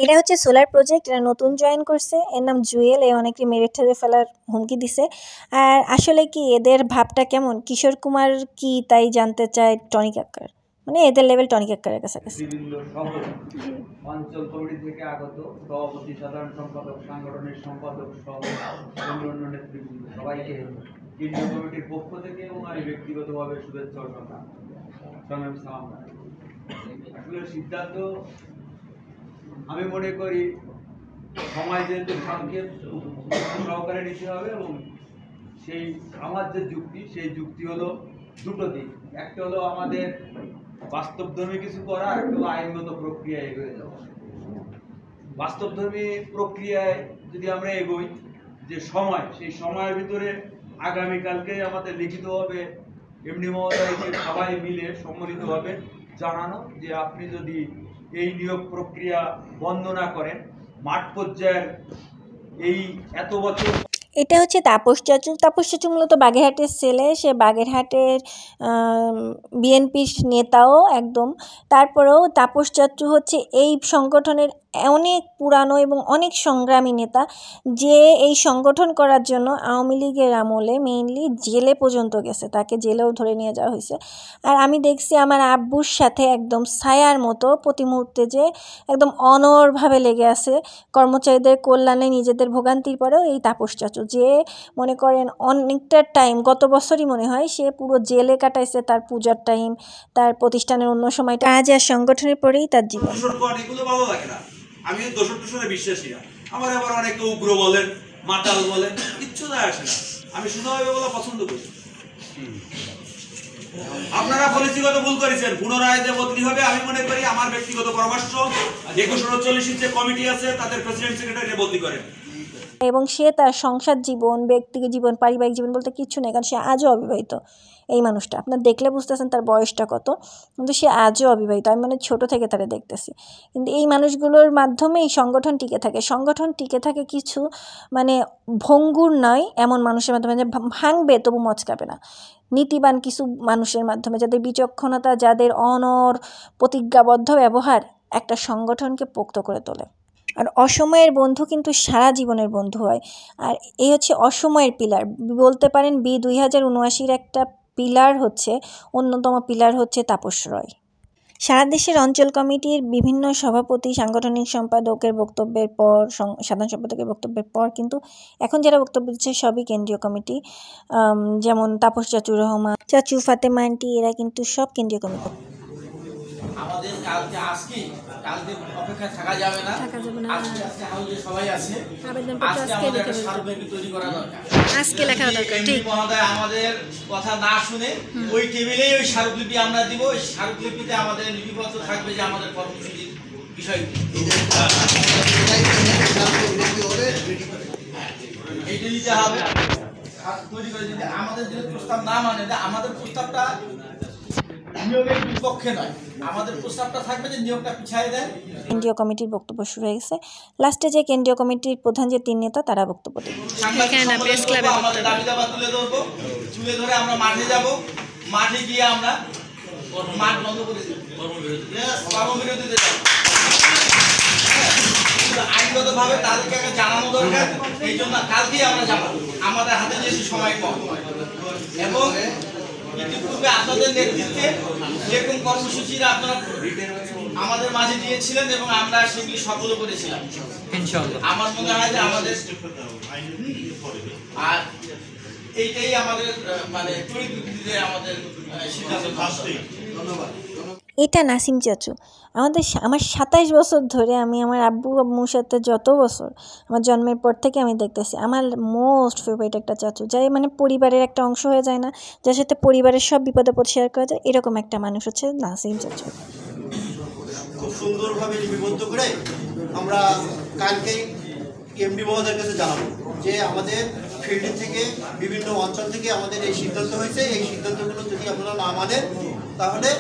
এটা হচ্ছে সোলার প্রজেক্ট, এটা নতুন জয়েন করছে, এর নাম জুয়েল। এ অনেকে মেরে ঠেলে ফেলার হুমকি দিছে। আর আসলে কি এদের ভাবটা কেমন, কিশোর কুমার কি তাই জানতে চায় টনি কাক্কার, মানে এদের লেভেল টনি কাক্কারের কাছাকাছি। অঞ্চল কমিটি থেকে আগত সভাপতি, সাধারণ সম্পাদক, সাংগঠনিক সম্পাদক সহ অন্যান্য নেতৃবৃন্দ সবাইকে কেন্দ্রীয় কমিটির পক্ষ থেকে এবং আমি ব্যক্তিগতভাবে শুভেচ্ছা ও সংগ্রাম সালাম। আসলে সিদ্ধান্ত আমি মনে করি সময় যেহেতু সংক্ষেপ সহকারে নিতে হবে এবং সেই আমার যে যুক্তি সেই যুক্তি হলো দুটো দিক। একটা হলো আমাদের বাস্তবধর্মী কিছু করা, আর একটা হলো আইনগত প্রক্রিয়ায় এগিয়ে যাওয়া। বাস্তবধর্মী প্রক্রিয়ায় যদি আমরা এগোই, যে সময়, সেই সময়ের ভিতরে আগামীকালকে আমাদের লিখিতভাবে এমনি মহোদয়কে সবাই মিলে সম্মিলিতভাবে জানানো যে আপনি যদি এই নিয়োগ প্রক্রিয়া বন্ধ না করেন, মাঠ পর্যায়ের এই এত বছর। এটা হচ্ছে তাপস চাচু। তাপস চাচু মূলত বাগেরহাটের ছেলে, সে বাগেরহাটের বিএনপির নেতাও একদম। তারপরেও তাপস চাচু হচ্ছে এই সংগঠনের অনেক পুরানো এবং অনেক সংগ্রামী নেতা, যে এই সংগঠন করার জন্য আওয়ামী লীগের আমলে মেইনলি জেলে পর্যন্ত গেছে, তাকে জেলেও ধরে নিয়ে যাওয়া হয়েছে। আর আমি দেখছি আমার আব্বুর সাথে একদম ছায়ার মতো প্রতি মুহূর্তে যে একদম অনড়ভাবে লেগে আছে কর্মচারীদের কল্যাণে, নিজেদের ভোগান্তির পরেও এই তাপস চাচু, যে মনে করেন অনেকটা টাইম, গত বছরই মনে হয় সে পুরো জেলে কাটাইছে, তার পূজার টাইম, তার প্রতিষ্ঠানের অন্য সময়টা, আজ আর সংগঠনের পরেই তার জীবন। এগুলো ভালো লাগে না, আমি দোষরে বিশ্বাসী না। আমার আবার অনেকে উগ্র বলেন, মাতাল বলেন, কিচ্ছু যায় আসে না। আমি সুন্দরভাবে বলা পছন্দ করি। আপনারা পলিসিগত ভুল করেছেন, পুনরায় যে বদলি হবে আমি মনে করি আমার ব্যক্তিগত পরামর্শ 2139 যে কমিটি আছে তাদের প্রেসিডেন্ট সেক্রেটারি বদলি করেন। এবং সে তার সংসার জীবন, ব্যক্তিগত জীবন, পারিবারিক জীবন বলতে কিচ্ছু নেই, কারণ সে আজও অবিবাহিত। এই মানুষটা আপনার দেখলে বুঝতেছেন তার বয়সটা কত, কিন্তু সে আজও অবিবাহিত। আমি মানে ছোটো থেকে তারা দেখতেছি। কিন্তু এই মানুষগুলোর মাধ্যমে এই সংগঠন টিকে থাকে। সংগঠন টিকে থাকে কিছু মানে ভঙ্গুর নয় এমন মানুষের মাধ্যমে, যে ভাঙবে তবু মচকাবে না, নীতিবান কিছু মানুষের মাধ্যমে, যাদের বিচক্ষণতা, যাদের অনড় প্রতিজ্ঞাবদ্ধ ব্যবহার একটা সংগঠনকে পোক্ত করে তোলে। আর অসময়ের বন্ধু কিন্তু সারা জীবনের বন্ধু হয়। আর এই হচ্ছে অসময়ের পিলার বলতে পারেন। 2079 একটা পিলার হচ্ছে, অন্যতম পিলার হচ্ছে তাপস রয়। সারা দেশের অঞ্চল কমিটির বিভিন্ন সভাপতি, সাংগঠনিক সম্পাদকের বক্তব্যের পর, সাধারণ সম্পাদকের বক্তব্যের পর কিন্তু এখন যারা বক্তব্য দিচ্ছে সবই কেন্দ্রীয় কমিটি, যেমন তাপস চাচু, রহমান চাচু, ফাতেমা আন্টি, এরা কিন্তু সব কেন্দ্রীয় কমিটি। আমাদের কালকে কালকে অপেক্ষা থাকা যাবে না, আজকে হাউজে সবাই আছে, আজকে আমাদের একটা স্মারকলিপি তৈরি করা দরকার, আজকে লেখা দরকার। ঠিক মহোদয় আমাদের কথা না শুনে ওই টেবিলেই ওই স্মারকলিপি আমরা দিব। ওই স্মারকলিপিতে আমাদের লিপিবদ্ধ থাকবে যে আমাদের কর্মসূচির বিষয়টি এইটা দিতে হবে। তৈরি করে যদি আমাদের যদি প্রস্তাব না মানে, আমাদের প্রস্তাবটা নিয়োগের বিপক্ষে নয়, আমাদের প্রস্তাবটা থাকবে যে নিয়োগটা পিছায় দেয়। কেন্দ্রীয় কমিটির বক্তব্য শুরু হয়ে গেছে। লাস্টে যে কেন্দ্রীয় কমিটির প্রধান যে 3 নেতা তারা বক্তব্য দেবে। আমাদের দাবি দাবা তুলে ধরবো, তুলে ধরে আমরা মাঠে যাব, মাঠে গিয়ে আমরা মাঠ বন্ধ করে দেব, কর্মবিরতিতে যাব। আইনগতভাবে তাদেরকে জানানো দরকার, এই জন্য কালকেই আমরা যাবো, আমাদের হাতে যেহেতু সময় কম। এবং ইতিপূর্বে আপনাদের নেতৃত্বে যেরকম কর্মসূচিরা আপনারা আমাদের মাঝে দিয়েছিলেন এবং আমরা সেগুলি সফল করেছিলাম ইনশাআল্লাহ। আমার মনে হয় যে আমাদের আর এইটাই আমাদের মানে তড়িৎ ভিত্তিতে আমাদের সিদ্ধান্ত। ধন্যবাদ। এটা নাসিম চাচু আমার 27 বছর ধরে আমি আমার আব্বু আম্মুর সাথে যত বছর আমার জন্মের পর থেকে আমি দেখতেছি আমার মোস্ট ফেভারিট একটা চাচু, যাই মানে পরিবারের একটা অংশ হয়ে যায় না, যার সাথে পরিবারের সব বিপদ আপদ শেয়ার করা যায়, এরকম একটা মানুষ হচ্ছে নাসিম চাচু। খুব সুন্দরভাবে লিপিবদ্ধ করে আমরা কালকেই এমডি মহোদয়ের কাছে জানাবো যে আমাদের ফিল্ড থেকে বিভিন্ন অঞ্চল থেকে আমাদের এই সিদ্ধান্ত হয়েছে, এই সিদ্ধান্তগুলো যদি আপনারা না মানেন তাহলে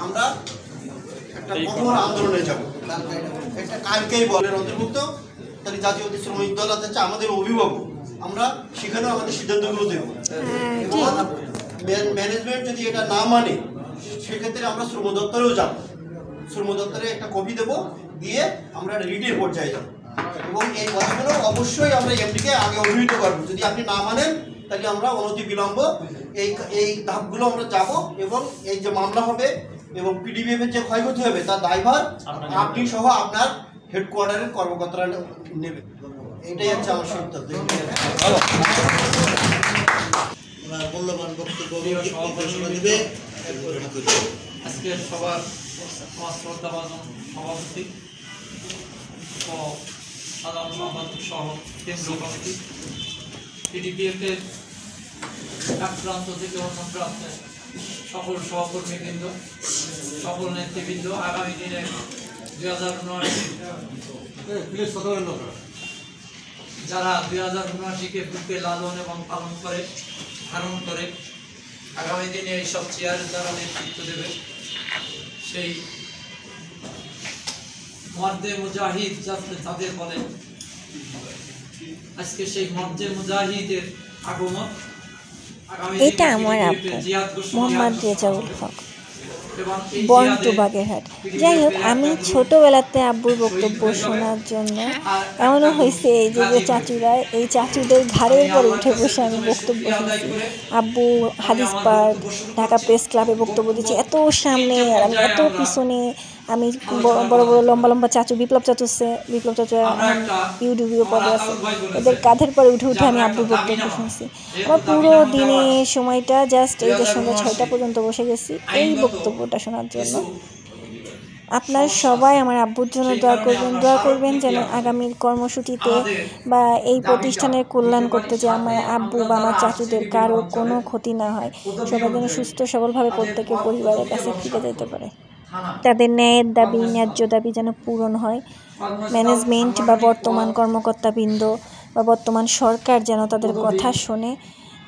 আমরা একটা কঠোর আন্দোলনে যাব। একটা কালকেই বলের অন্তর্ভুক্ত তাহলে জাতীয় শ্রমিক দল আছে আমাদের অভিভাবক, আমরা সেখানেও আমাদের সিদ্ধান্তগুলো দেব এবং ম্যানেজমেন্ট যদি এটা না মানে সেক্ষেত্রে আমরা শ্রম দপ্তরেও যাব, শ্রম দপ্তরে একটা কপি দেব, দিয়ে আমরা রিটের পর্যায়ে যাব এবং এই কথাগুলো অবশ্যই আমরা এমডিকে আগে অভিহিত করবো। যদি আপনি না মানেন তাহলে আমরা অনতি বিলম্ব এই ধাপগুলো আমরা যাব এবং এই যে মামলা হবে এবং পিডিবিএফ এর যে ক্ষয়ক্ষতি হবে তার দায়ভার আপনি সহ আপনার হেডকোয়ার্টারের কর্মকর্তারা নেবে। এটাই হচ্ছে আমার সিদ্ধান্ত। মূল্যবান বক্তব্য দিবে আজকের সবার শ্রদ্ধাভাজন সভাপতি ও সাধারণ সম্পাদক সহ কেন্দ্রীয় কমিটি, পিডিপিএফের এক প্রান্ত থেকে অন্য প্রান্তে সকল সহকর্মীবৃন্দ, সকল নেতৃবৃন্দ, আগামী দিনে 2079 যারা 2079কে বুকে লালন এবং পালন করে ধারণ করে আগামী দিনে এইসব চেয়ারের দ্বারা নেতৃত্ব দেবে, সেই মর্দে মুজাহিদ যাদের বলেন, আজকে সেই মর্দে মুজাহিদের আগমন এটা আমার আব্বু মোহাম্মদ রেজাউল হক, বর্ন টু বাগেরহাট। যাই হোক, আমি ছোটোবেলাতে আব্বুর বক্তব্য শোনার জন্য এমনও হয়েছে এই যে চাচুরা, এই চাচুদের ঘাড়ের পরে উঠে বসে আমি বক্তব্য শুনছি। আব্বু হাদিস পার্ক ঢাকা প্রেস ক্লাবে বক্তব্য দিচ্ছে, এত সামনে আর আমি এত পিছনে। আমি বড় বড় লম্বা লম্বা চাচু, বিপ্লব চাচু ইউটিউবিও পদে আছে, এদের কাঁধের পরে উঠে উঠে আমি আব্বুর বক্তব্য শুনছি। আমার পুরো দিনে সময়টা জাস্ট এই যে সন্ধ্যা 6টা পর্যন্ত বসে গেছি এই বক্তব্যটা শোনার জন্য। আপনারা সবাই আমার আব্বুর জন্য দোয়া করবেন যেন আগামীর কর্মসূচিতে বা এই প্রতিষ্ঠানের কল্যাণ করতে যে আমার আব্বু বা আমার চাচুদের কারো কোনো ক্ষতি না হয়, সবাই যেন সুস্থ সবলভাবে প্রত্যেকের পরিবারের কাছে ফিরে যেতে পারে, তাদের ন্যায়ের দাবি ন্যায্য দাবি যেন পূরণ হয়। ম্যানেজমেন্ট বা বর্তমান কর্মকর্তাবৃন্দ বা বর্তমান সরকার যেন তাদের কথা শোনে,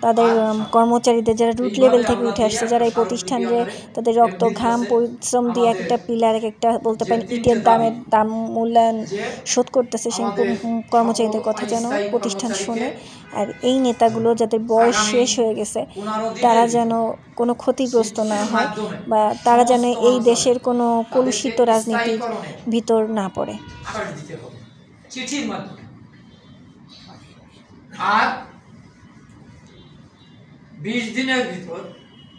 তাদের কর্মচারীদের যারা রুট লেভেল থেকে উঠে আসছে, যারা এই প্রতিষ্ঠানে তাদের রক্ত ঘাম পরিশ্রম দিয়ে একটা পিলার একটা বলতে পারেন ইটের দাম মূল্যায়ন শোধ করতেছে, সেই কর্মচারীদের কথা যেন প্রতিষ্ঠান শোনে। আর এই নেতাগুলো যাদের বয়স শেষ হয়ে গেছে তারা যেন কোনো ক্ষতিগ্রস্ত না হয় বা তারা যেন এই দেশের কোনো কলুষিত রাজনীতির ভিতর না পড়ে। চিঠির মাধ্যমে আর 20 দিনের ভিতর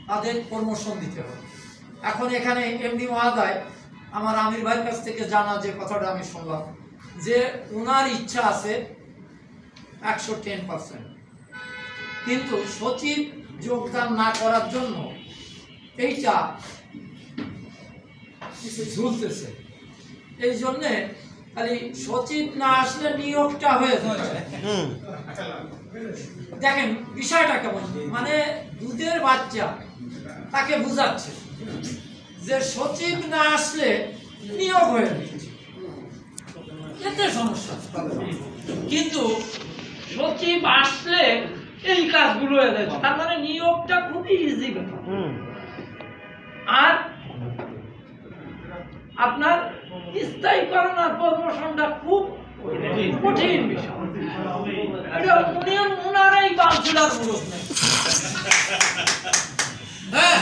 তাদের প্রমোশন দিতে হবে। এখন এখানে এমডি মহোদয় আমার আমির ভাইয়ের কাছ থেকে জানা যে কথাটা আমি শুনলাম যে ওনার ইচ্ছা আছে 110%, কিন্তু সচিব যোগদান না করার জন্য এইটা ঝুলতেছে। এই জন্যে খালি সচিব না আসলে নিয়োগটা হয়ে যাচ্ছে। দেখেন বিষয়টা কেমন, মানে দুধের বাচ্চা তাকে বুঝাচ্ছে যে সচিব না আসলে নিয়োগ হয়ে যাচ্ছে, এতে সমস্যা। কিন্তু সচিব আসলে এই কাজগুলো হয়ে যাচ্ছে, তার মানে নিয়োগটা খুবই ইজি ব্যাপার। আর আপনার স্থায়ীকরণ আর প্রমোশনটা খুব কঠিন বিষয়। হ্যাঁ,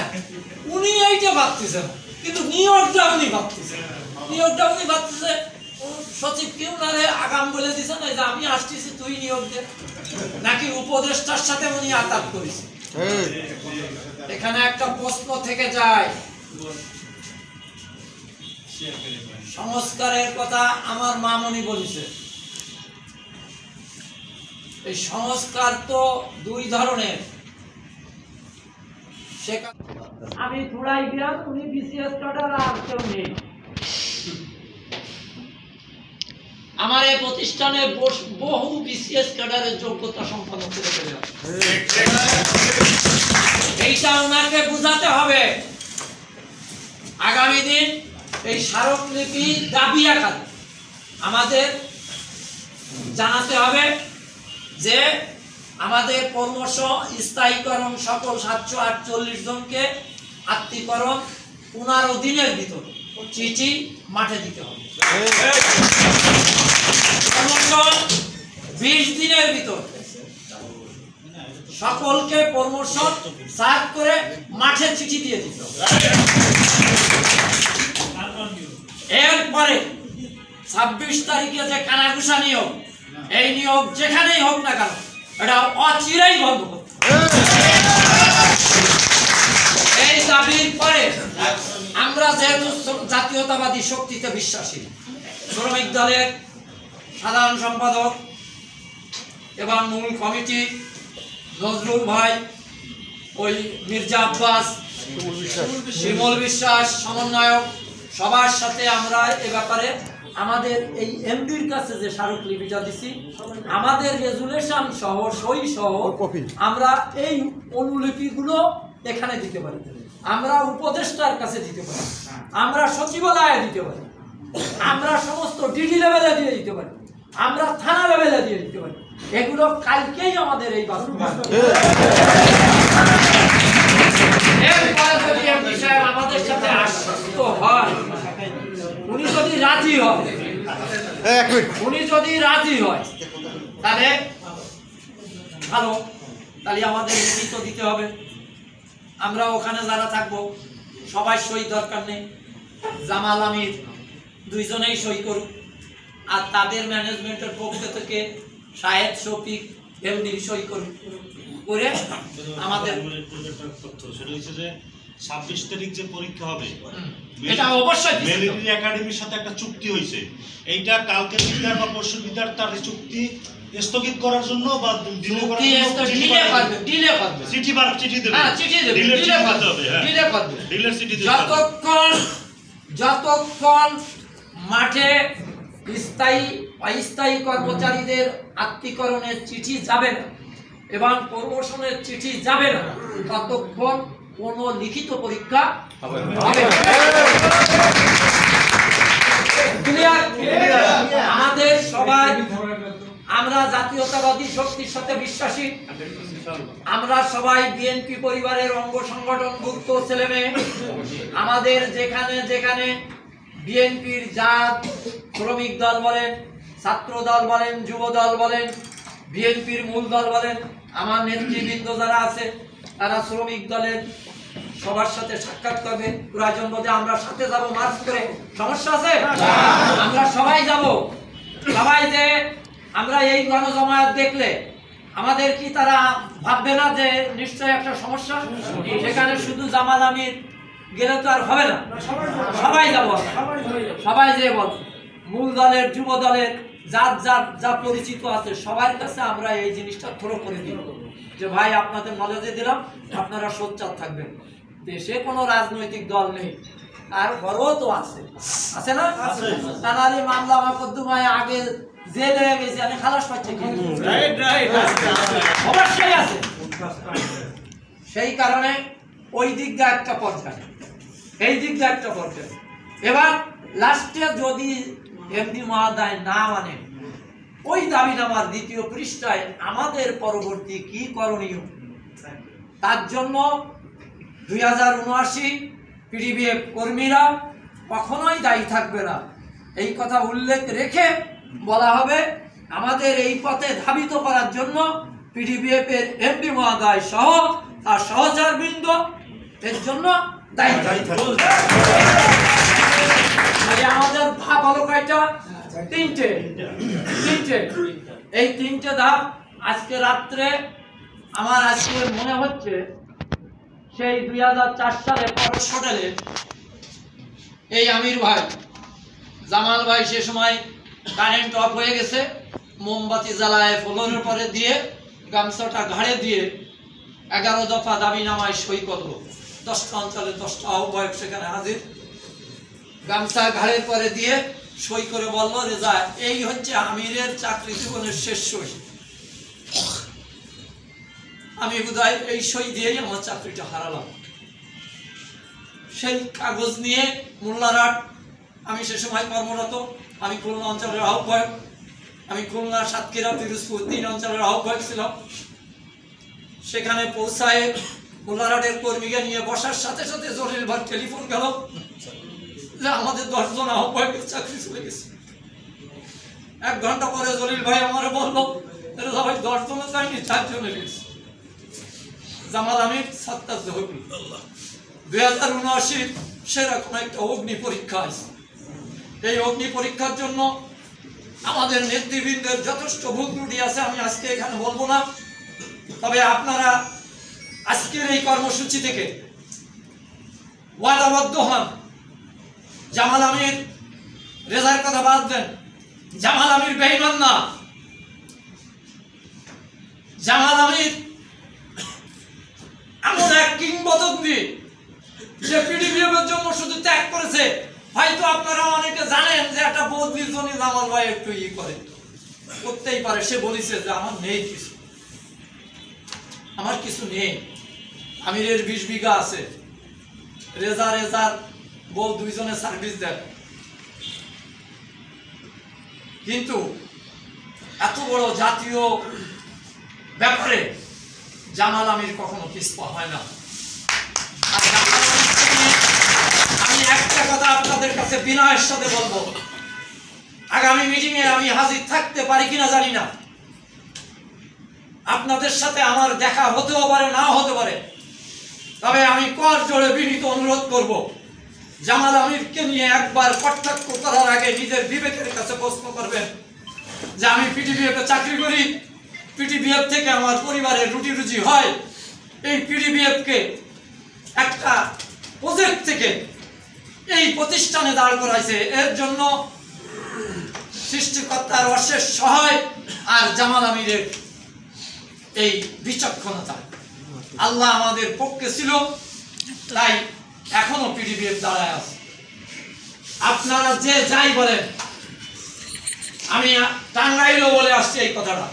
উনি এইটা ভাবতেছেন, কিন্তু নিয়োগটা উনি ভাবতেছেন, সচিব কি উনারে আগাম বলে দিচ্ছেন যে আমি আসতেছি তুই নিয়োগ দে, নাকি উপদেষ্টার সাথে উনি আতাপ করেছে? এখানে একটা প্রশ্ন থেকে যায়, সংস্কারের কথা আমার মামনি বলেছে। এই সংস্কার তো দুই ধরনের। আমি থোড়াই গিয়া উনি বিসিএস ক্যাডার আর কেউ নেই। আমার এই প্রতিষ্ঠানে বহু বিসিএস ক্যাডারের যোগ্যতা সম্পন্ন করে গেল। এইটা ওনাকে বুঝাতে হবে। আগামী দিন এই স্মারকলিপি দাবি আকারে আমাদের জানাতে হবে যে আমাদের পরামর্শ স্থায়ীকরণ সকল 748 জনকে আত্মীকরণ 15 দিনের ভিতর চিঠি মাঠে দিতে হবে। 20 দিনের ভিতর সকলকে প্রমোশন সার্ভ করে মাঠে চিঠি দিয়ে দিতে হবে। এরপরে 26 তারিখে যে কানাঘুষা নিয়োগ, এই নিয়োগ যেখানেই হোক না কেন এটা অচিরেই বন্ধ করতে হবে। এই দাবির পরে আমরা যেহেতু জাতীয়তাবাদী শক্তিতে বিশ্বাসী, শ্রমিক দলের সাধারণ সম্পাদক এবং মূল কমিটি নজরুল ভাই, ওই মির্জা আব্বাস, শিমুল বিশ্বাস সমন্বয়ক, সবার সাথে আমরা এ ব্যাপারে আমাদের এই এমডির কাছে যে স্মারকলিপিটা দিছি, আমাদের রেজুলেশন সহ সই সহ আমরা এই অনুলিপিগুলো এখানে দিতে পারি, আমরা উপদেষ্টার কাছে দিতে পারি, আমরা সচিবালয়ে দিতে পারি, আমরা সমস্ত ডিডি লেভেলে দিয়ে দিতে পারি, আমরা থানা লেভেলে দিয়ে দিতে পারি। এগুলো কালকেই আমাদের এই বাস্তবায়ন। এরপরে যদি এমপি সাহেব আমাদের সাথে আশ্বস্ত হয়, উনি যদি রাজি হয়, তাহলে ভালো, তাহলে আমাদের লিখিত দিতে হবে। আমরা ওখানে যারা থাকবো সবাই সই দরকার নেই, জামাল আমির দুইজনেই সই করুক, আর তাদের ম্যানেজমেন্টের পক্ষ থেকে শাহেদ শফিক এমনি সই করুক করে আমাদের 26 তারিখ যে পরীক্ষা হবে, এটা অবশ্যই মিলিটারি একাডেমির সাথে একটা চুক্তি হয়েছে, এইটা কালকে বিদার বা পরশু বিদার তার চুক্তি স্থগিত করার জন্য বা ডিলে করার জন্য চিঠি দেবে, যতক্ষণ মাঠে স্থায়ী অস্থায়ী কর্মচারীদের আত্মীকরণের চিঠি যাবে না এবং প্রমোশনের চিঠি যাবে না, ততক্ষণ কোনো লিখিত পরীক্ষা হবে না। আমাদের সবাই, আমরা জাতীয়তাবাদী শক্তির সাথে বিশ্বাসী, আমরা সবাই বিএনপি পরিবারের অঙ্গ সংগঠনভুক্ত ছেলেমেয়ে। আমাদের যেখানে যেখানে বিএনপির জাত, শ্রমিক দল বলেন, ছাত্র দল বলেন, যুব দল বলেন, বিএনপির মূল দল বলেন, আমার নেতৃবৃন্দ যারা আছে তারা শ্রমিক দলের সবার সাথে সাক্ষাৎ করবে। প্রয়োজন বোধে আমরা সাথে যাব মার্চ করে, সমস্যা আছে? আমরা সবাই যাব। সবাই যে আমরা এই গণজমায়েত দেখলে আমাদের কি তারা ভাববে না যে নিশ্চয় একটা সমস্যা? সেখানে শুধু জামাল আমির গেলে তো আর হবে না, সবাই যাব। সবাই যে বল মূল দলের, যুব দলের, যার যার যা পরিচিত আছে সবার কাছে আমরা এই জিনিসটা থ্রো করে দিব যে ভাই আপনাদের নলেজে দিলাম, আপনারা সোচ্চার থাকবেন। দেশে কোনো রাজনৈতিক দল নেই, আর ঘরও তো আছে, আছে না? তানারি মামলা মোকদ্দমায় আগে জেলে গেছে, আমি খালাস পাচ্ছি, অবশ্যই আছে। সেই কারণে ওই দিক দিয়ে একটা পর্যায়ে, এই দিক দিয়ে একটা পর্যায়ে। এবার লাস্টে যদি এমডি মহোদয় না মানে, ওই দাবিনামার 2য় পৃষ্ঠায় আমাদের পরবর্তী কি করণীয়, তার জন্য 2079 পিডিবিএফ কর্মীরা কখনোই দায়ী থাকবে না, এই কথা উল্লেখ রেখে বলা হবে আমাদের এই পথে ধাবিত করার জন্য পিডিবিএফ এর এমডি মহোদয় সহ তার সহচরবৃন্দ এর জন্য দায়ী থাকবে। আমাদের ধাপ হলো কয়টা? 3টে। এই 3টে ধাপ আজকে রাত্রে আমার আজকে মনে হচ্ছে সেই 2004 সালে পরশ হোটেলে এই আমির ভাই জামাল ভাই সে সময় কারেন্ট অফ হয়ে গেছে, মোমবাতি জ্বালায় ফ্লোরের পরে দিয়ে গামছাটা ঘাড়ে দিয়ে 11 দফা দাবিনামায় সই করলো। 10টা অঞ্চলে 10টা আহ্বায়ক সেখানে হাজির। গামছা ঘাড়ের পরে দিয়ে সই করে বলল, রেজা এই হচ্ছে আমিরের চাকরি জীবনের শেষ সই। আমি বোধহয় এই সই দিয়েই আমার চাকরিটা হারালাম। সেই কাগজ নিয়ে মোল্লারহাট, আমি সে সময় কর্মরত, আমি খুলনা অঞ্চলের আহ্বায়ক, আমি খুলনা, সাতক্ষীরা, পিরোজপুর 3 অঞ্চলের আহ্বায়ক ছিলাম। সেখানে পৌঁছায় মোল্লারহাটের কর্মীকে নিয়ে বসার সাথে সাথে জলিল ভাই টেলিফোন গেল যে আমাদের 10 জন আহ্বায়কের চাকরি চলে গেছে। 1 ঘন্টা পরে জলিল ভাই আমার বললো, রেজা ভাই 10 জনে যায়নি, 4 জনে গেছে। জামাল আমির, সাত্তার জহুরি। 2079 সেরকম একটা অগ্নি পরীক্ষা আছে। এই অগ্নি পরীক্ষার জন্য আমাদের নেতৃবৃন্দের যথেষ্ট ভুল ত্রুটি আছে, আমি আজকে এখানে বলবো না। তবে আপনারা আজকের এই কর্মসূচি থেকে ওয়াদাবদ্ধ হন। জামাল আমির, রেজার কথা বাদ দেন, জামাল আমির বেঈমান না। জামাল আমির এমন এক কিংবদন্তি যে পিডিবিএফের জন্য শুধু ত্যাগ করেছে। হয়তো আপনারা অনেকে জানেন যে একটা বদলির জন্য জামাল ভাই একটু করে করতেই পারে। সে বলেছে যে আমার নেই কিছু, আমার কিছু নেই। আমিরের 20 বিঘা আছে, রেজার বউ 2 জনে সার্ভিস দেন। কিন্তু এত বড় জাতীয় ব্যাপারে জামাল আমির কখনো পিছপা হয় না। আমি একটা কথা আপনাদের কাছে বিনয়ের সাথে বলবো, আগামী মিটিংয়ে আমি হাজির থাকতে পারি কিনা জানি না। আপনাদের সাথে আমার দেখা হতেও পারে, না হতে পারে। তবে আমি কর জোড়ে বিনীত অনুরোধ করব, জামাল আমিরকে নিয়ে একবার কটাক্ষ করার আগে নিজের বিবেকের কাছে প্রশ্ন করবেন যে আমি পিডিবিএফে চাকরি করি, পিডিবিএফ থেকে আমার পরিবারের রুটি রুজি হয়। এই পিডিবিএফকে একটা প্রজেক্ট থেকে এই প্রতিষ্ঠানে দাঁড় করাইছে, এর জন্য সৃষ্টিকর্তার অশেষ সহায় আর জামাল আমিরের এই বিচক্ষণতা। আল্লাহ আমাদের পক্ষে ছিল, তাই এখনো পিডিবিএফ দাঁড়ায় আছে। আপনারা যে যাই বলেন, আমি টাঙ্গাইলও বলে আসছি এই কথাটা,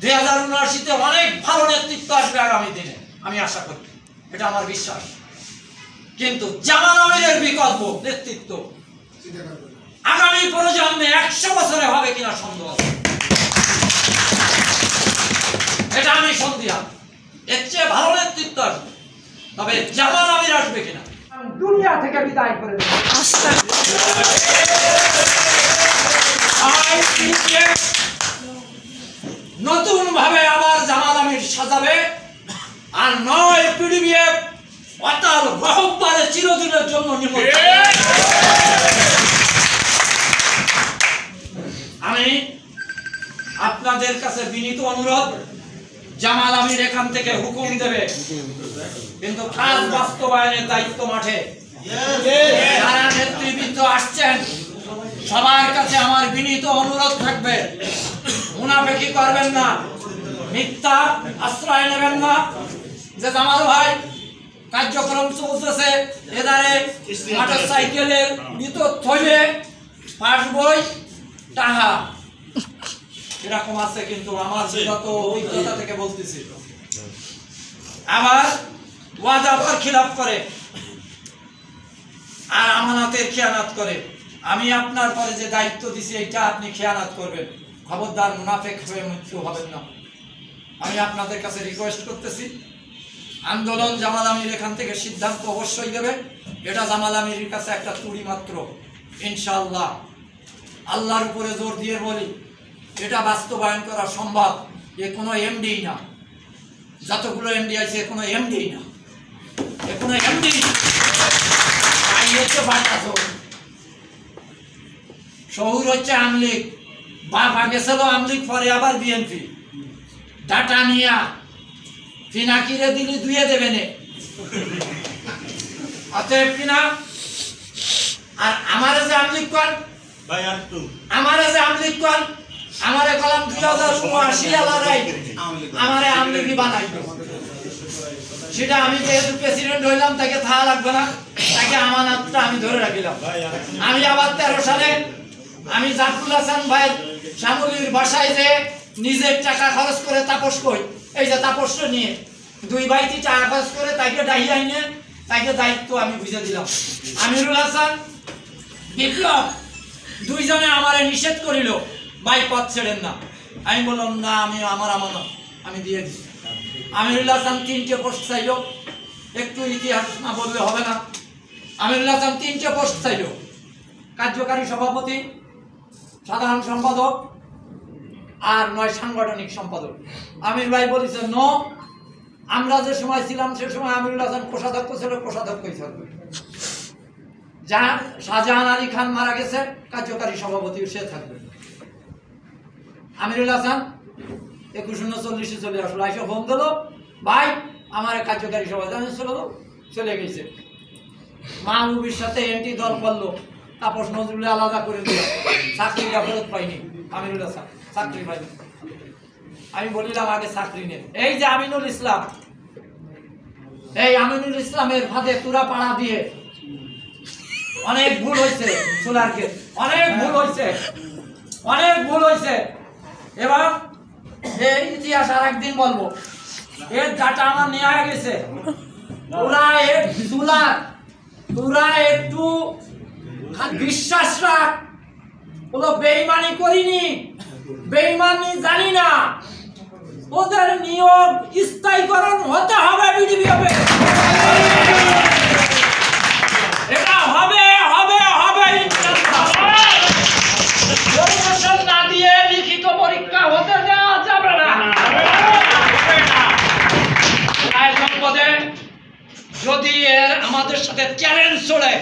2079-তে অনেক ভালো নেতৃত্ব আসবে আগামী দিনে, আমি আশা করি, এটা আমার বিশ্বাস। কিন্তু জামাল আমিরের বিকল্প নেতৃত্ব আগামী প্রজন্মে 100 বছরে হবে কিনা সন্দেহ আছে। এটা আমি সন্দিহান। এর চেয়ে ভালো নেতৃত্ব আসবে, তবে জামাল আমির আসবে কিনা দুনিয়া থেকে বিদায় করে দেবে। নতুন ভাবে আবার জামাল আমির সাজাবে, আর নয় পিডিবিএফ অতাল গহব্বরে চিরদিনের জন্য নিমন্ত্রণ। আমি আপনাদের কাছে বিনীত অনুরোধ, জামাল আমির এখান থেকে হুকুম দেবে, কিন্তু কাজ বাস্তবায়নের দায়িত্ব মাঠে। যারা নেতৃবৃন্দ আসছেন সবার কাছে আমার বিনীত অনুরোধ থাকবে, মুনাফিকি করবেন না, মিথ্যা আশ্রয় নেবেন না। যে জামাল ভাই কার্যক্রম চলতেছে, এদারে মোটরসাইকেলের ভিতর থইলে পাস বই টাহা এরকম আছে, কিন্তু আমার বিগত অভিজ্ঞতা থেকে বলতেছি, আবার ওয়াদা খিলাফ করে আর আমানতের খেয়ানত করে। আমি আপনার পরে যে দায়িত্ব দিছি এটা আপনি খেয়ানত করবেন, খবরদার মুনাফিক হয়ে মৃত্যু হবেন না। আমি আপনাদের কাছে রিকোয়েস্ট করতেছি, আন্দোলন জামাল আমির এখান থেকে সিদ্ধান্ত অবশ্যই দেবে। এটা জামাল আমিরের কাছে একটা তুড়ি মাত্র, ইনশাআল্লাহ আল্লাহর উপরে জোর দিয়ে বলি এটা বাস্তবায়ন করা সম্ভব। এ কোনো এমডি না, যতগুলো এমডি আছে এ কোনো এমডি না, এ কোনো এমডি হচ্ছে শহুর হচ্ছে আমলিগ, বাপ আগে ছিল আমলিগ, পরে আবার বিএনপি। ডাটা নিয়া পিনাকিরে দিলি দুয়ে দেবে নে, অতএব কিনা আর আমারে যে আমলিক কর ভাই আর একটু আমারে যে আমলিক কর আমারে কলাম 2079 আলারাই আমারে আমলিকি বানাইলো সেটা আমি যেহেতু প্রেসিডেন্ট হইলাম তাকে থাকা লাগবে না, তাকে আমানতটা আমি ধরে রাখিলাম। আমি আবার 13 সালে আমি জাফরুল হাসান ভাইয়ের শ্যামলীর বাসায় যে নিজের টাকা খরচ করে তাপস কই, এই যে তাপসটা নিয়ে 2 ভাইটি টাকা খরচ করে তাকে ডাইয়াই নিয়ে তাকে দায়িত্ব আমি বুঝে দিলাম। আমিরুল হাসান বিপ্লব দুইজনে আমারে নিষেধ করিল, ভাই পথ ছেড়েন না। আমি বললাম না, আমি আমার আমানত আমি দিয়ে দিচ্ছি। আমিরুল হাসান 3টে পোস্ট চাইল, একটু ইতিহাস না বললে হবে না। আমিরুল হাসান 3টে পোস্ট চাইল, কার্যকারী সভাপতি, সাধারণ সম্পাদক আর 9 সাংগঠনিক সম্পাদক। আমির ভাই বলেছে নো, আমরা যে সময় ছিলাম সে সময় আমিরুল হাসান কোষাধ্যক্ষ ছিল, কোষাধ্যক্ষই থাকবে। শাহজাহান আলী খান মারা গেছে, কার্যকারী সভাপতি সে থাকবে। আমিরুল হাসান 2139 চলে আসলো, এসে ফোন দিল, ভাই আমার কার্যকারী সভাপতি। আমি চলে গেছে। মাহবুবের সাথে এনটি দল করলো, তাপস নজরুল আলাদা করে দিল, চাকরিটা ফেরত পাইনি আমিরুল হাসান, চাকরি পাইনি। আমি বলিলাম আগে চাকরি নেই। এই যে আমিনুল ইসলাম, এই আমিনুল ইসলামের ফাঁদে তুরা পাড়া দিয়ে অনেক ভুল হয়েছে, সোলারকে অনেক ভুল হয়েছে, অনেক ভুল হয়েছে। এবং এই ইতিহাস আর একদিন বলবো, এর ডাটা আমার নেওয়া গেছে। তোরা একটু বিশ্বাস রাখ, ওগুলো বেইমানি করিনি, বেইমানি জানি না। ওদের নিয়োগ স্থায়ীকরণ হতে হবে, বিডিবি হবে, এটা হবে হবে হবে ইনশাআল্লাহ। না দিয়ে লিখিত পরীক্ষা হতে দেওয়া যাবে না। সম্পদে যদি এর আমাদের সাথে চ্যালেঞ্জ চলে,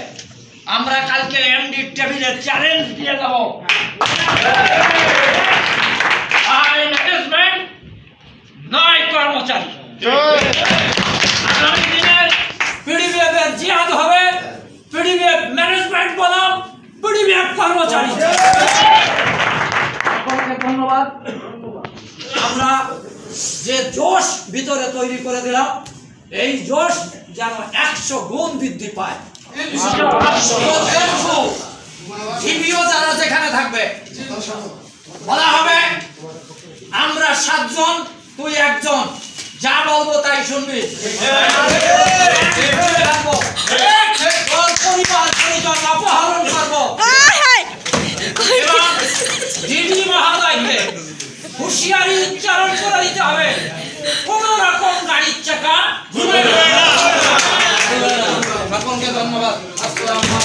আমরা কালকে এমডি টেবিলে চ্যালেঞ্জ দিয়ে যাব। হাই ম্যানেজমেন্ট, নয় কর্মচারী। আগামী দিনে পিডিবিএফ এর জিহাদ হবে, পিডিবিএফ ম্যানেজমেন্ট বনাম পিডিবিএফ কর্মচারী। সকলকে ধন্যবাদ। আমরা যে জোশ ভিতরে তৈরি করে দিলাম, এই জোশ যেন 100 গুণ বৃদ্ধি পায়। টিভিও যারা যেখানে থাকবে বলা হবে আমরা 7 জন, তুই 1 জন, যা বলবো তাই শুনবি। পরিবার পরিজন অপহরণ করবো। দিদি মহাদয়কে হুঁশিয়ারি উচ্চারণ করে দিতে হবে, কোন রকম গাড়ির চাকা ঘুরে বেড়াবে না। সকলকে ধন্যবাদ। আসসালামু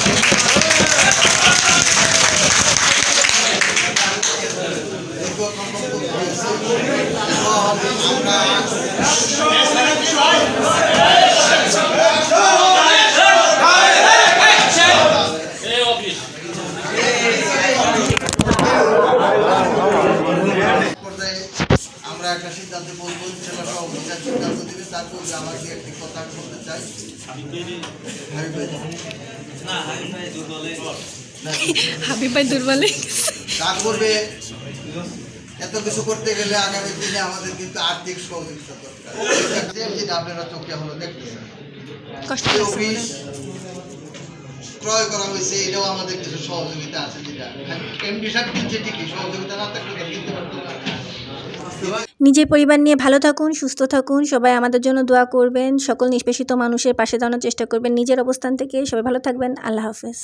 আমরা একটা সিদ্ধান্ত বলবো, সেটা সভাপতির সিদ্ধান্ত দিবে। তারপর আমাকে একটি কথা বলতে চাই। হাবিব ভাই দুর্বলে তা করবে। এত কিছু করতে গেলে আগামী দিনে আমাদের কিন্তু আর্থিক সহযোগিতা দরকার, যেটা আপনারা চোখে হলো দেখতেছেন। অফিস ক্রয় করা হয়েছে, এটাও আমাদের কিছু সহযোগিতা আছে, যেটা এমডি সাহেব দিচ্ছে ঠিকই, সহযোগিতা না থাকলে কিনতে পারতো না। নিজের পরিবার নিয়ে ভালো থাকুন, সুস্থ থাকুন, সবাই আমাদের জন্য দোয়া করবেন, সকল নিষ্পেষিত মানুষের পাশে দাঁড়ানোর চেষ্টা করবেন। নিজের অবস্থান থেকে সবাই ভালো থাকবেন। আল্লাহ হাফেজ।